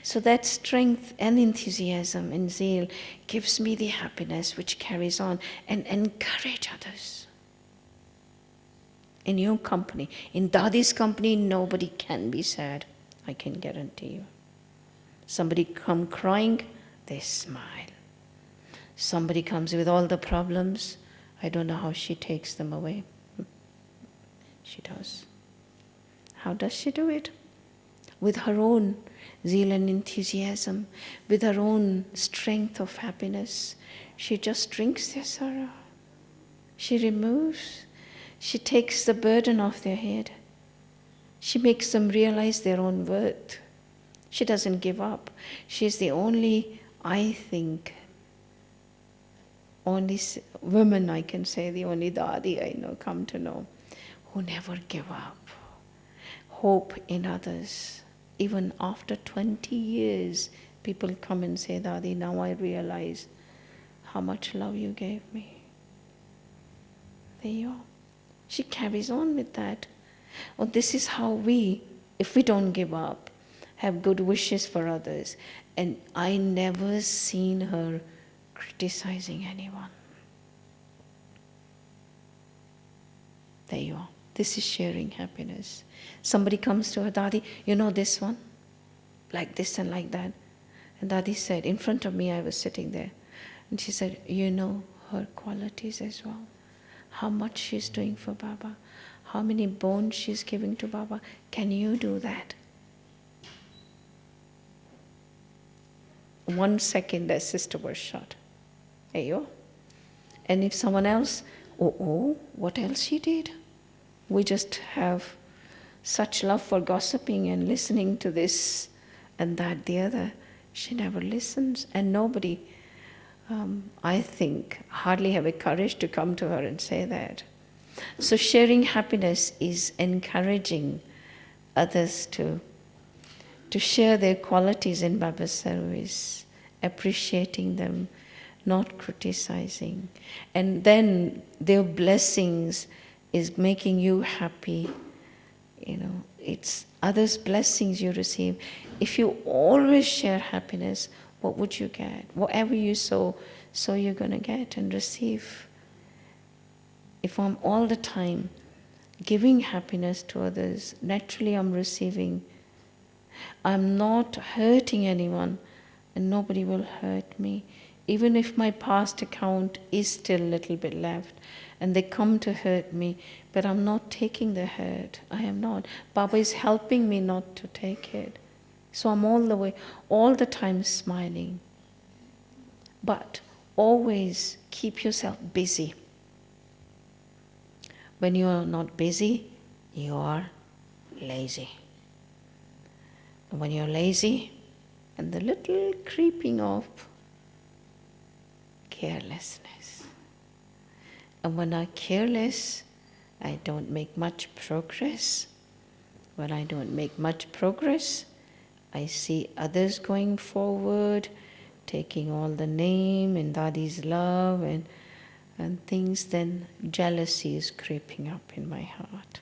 So that strength and enthusiasm and zeal gives me the happiness which carries on and encourage others. In your company, in Dadi's company, nobody can be sad. I can guarantee you. Somebody come crying, they smile. Somebody comes with all the problems, I don't know how she takes them away. She does. How does she do it? With her own zeal and enthusiasm, with her own strength of happiness. She just drinks their sorrow. She removes. She takes the burden off their head. She makes them realize their own worth. She doesn't give up. She's the only, I think, only woman I can say, the only Dadi I know, come to know, who never give up. Hope in others. Even after 20 years, people come and say, Dadi, now I realize how much love you gave me. There you are. She carries on with that. Oh, this is how we, if we don't give up, have good wishes for others. And I never seen her criticizing anyone. There you are. This is sharing happiness. Somebody comes to her, Dadi, you know this one? Like this and like that. And Dadi said, in front of me, I was sitting there. And she said, you know her qualities as well. How much she's doing for Baba. How many bones she's giving to Baba. Can you do that? 1 second, that sister was shot. Ayo. And if someone else, what else she did? We just have such love for gossiping and listening to this and that, the other. She never listens, and nobody, I think, hardly have a courage to come to her and say that. So sharing happiness is encouraging others to share their qualities in Baba's service, appreciating them, not criticizing. And then their blessings is making you happy. You know, it's others' blessings you receive. If you always share happiness, what would you get? Whatever you sow, so you're going to get and receive. If I'm all the time giving happiness to others, naturally I'm receiving. I'm not hurting anyone, and nobody will hurt me. Even if my past account is still a little bit left, and they come to hurt me, but I'm not taking the hurt. I am not. Baba is helping me not to take it. So I'm all the time smiling. But always keep yourself busy. When you are not busy, you are lazy. And when you're lazy, and the little creeping of carelessness. And when I'm careless, I don't make much progress. When I don't make much progress, I see others going forward, taking all the name and Dadi's love and things, then jealousy is creeping up in my heart.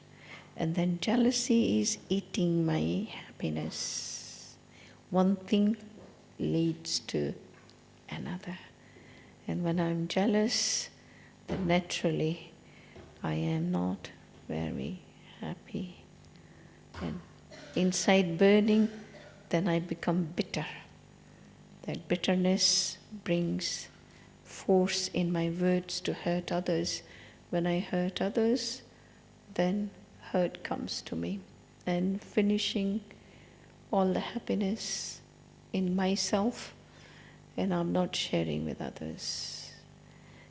And then jealousy is eating my happiness. One thing leads to another. And when I'm jealous, then naturally I am not very happy. And inside burning, then I become bitter. That bitterness brings force in my words to hurt others. When I hurt others, then hurt comes to me. And finishing all the happiness in myself, and I'm not sharing with others.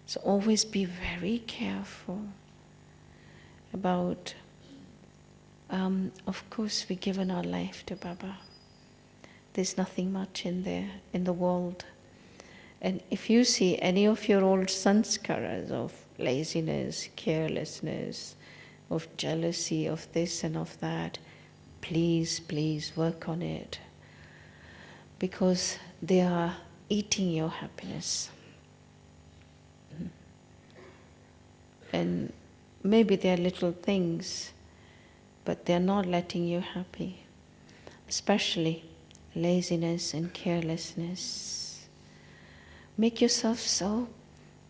So always be very careful about, of course, we've given our life to Baba. There's nothing much in there, in the world. And if you see any of your old sanskaras of laziness, carelessness, of jealousy, of this and of that, please, please work on it. Because they are eating your happiness. And maybe they're little things, but they're not letting you happy. Especially laziness and carelessness. Make yourself so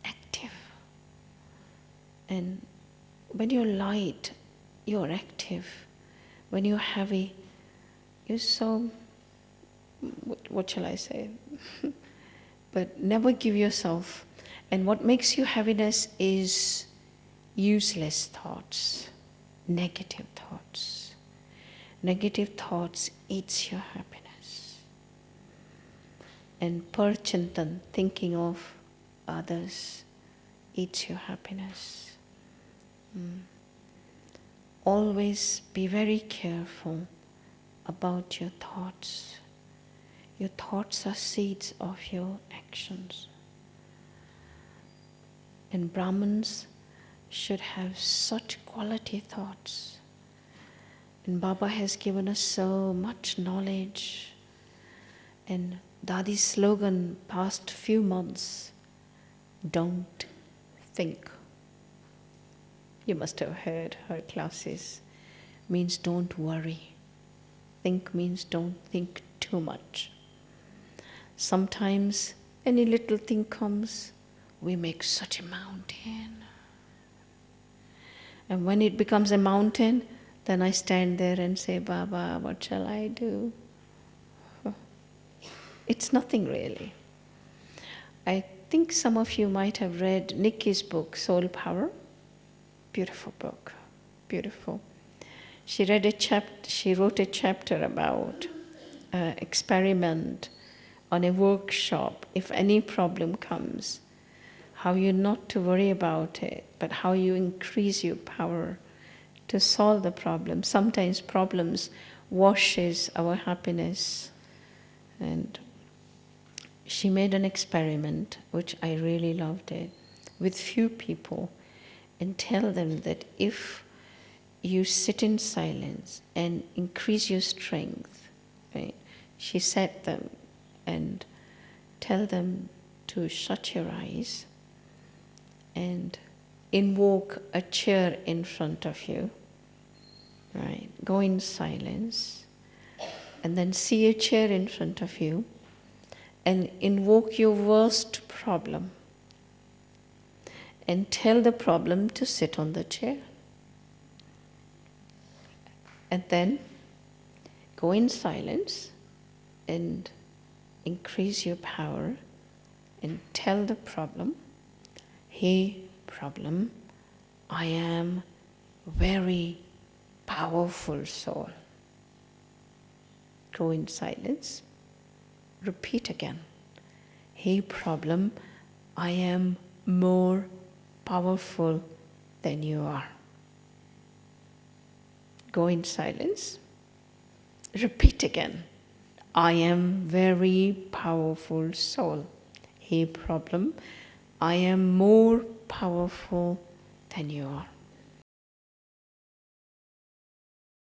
active. And when you're light, you're active. When you're heavy, you're so, what shall I say? But never give yourself. And what makes you heaviness is useless thoughts, negative thoughts. Negative thoughts eats your happiness. And perchintan, thinking of others, eats your happiness. Always be very careful about your thoughts. Your thoughts are seeds of your actions. And Brahmins should have such quality thoughts. And Baba has given us so much knowledge. And Dadi's slogan past few months, don't think. You must have heard her classes. Means don't worry. Think means don't think too much. Sometimes any little thing comes, we make such a mountain. And when it becomes a mountain, then I stand there and say, Baba, what shall I do? It's nothing really. I think some of you might have read Nikki's book, Soul Power. Beautiful book, beautiful. She wrote a chapter about experiment on a workshop. If any problem comes, how you not to worry about it, but how you increase your power to solve the problem. Sometimes problems washes our happiness. And she made an experiment, which I really loved it, with few people, and tell them that if you sit in silence and increase your strength, right? She set them and tell them to shut your eyes and invoke a chair in front of you, right? Go in silence and then see a chair in front of you and invoke your worst problem and tell the problem to sit on the chair. And then go in silence and increase your power and tell the problem, hey problem, I am very powerful soul. Go in silence, repeat again, hey problem, I am more powerful than you are. Go in silence, repeat again, I am very powerful soul. Hey problem, I am more powerful than you are.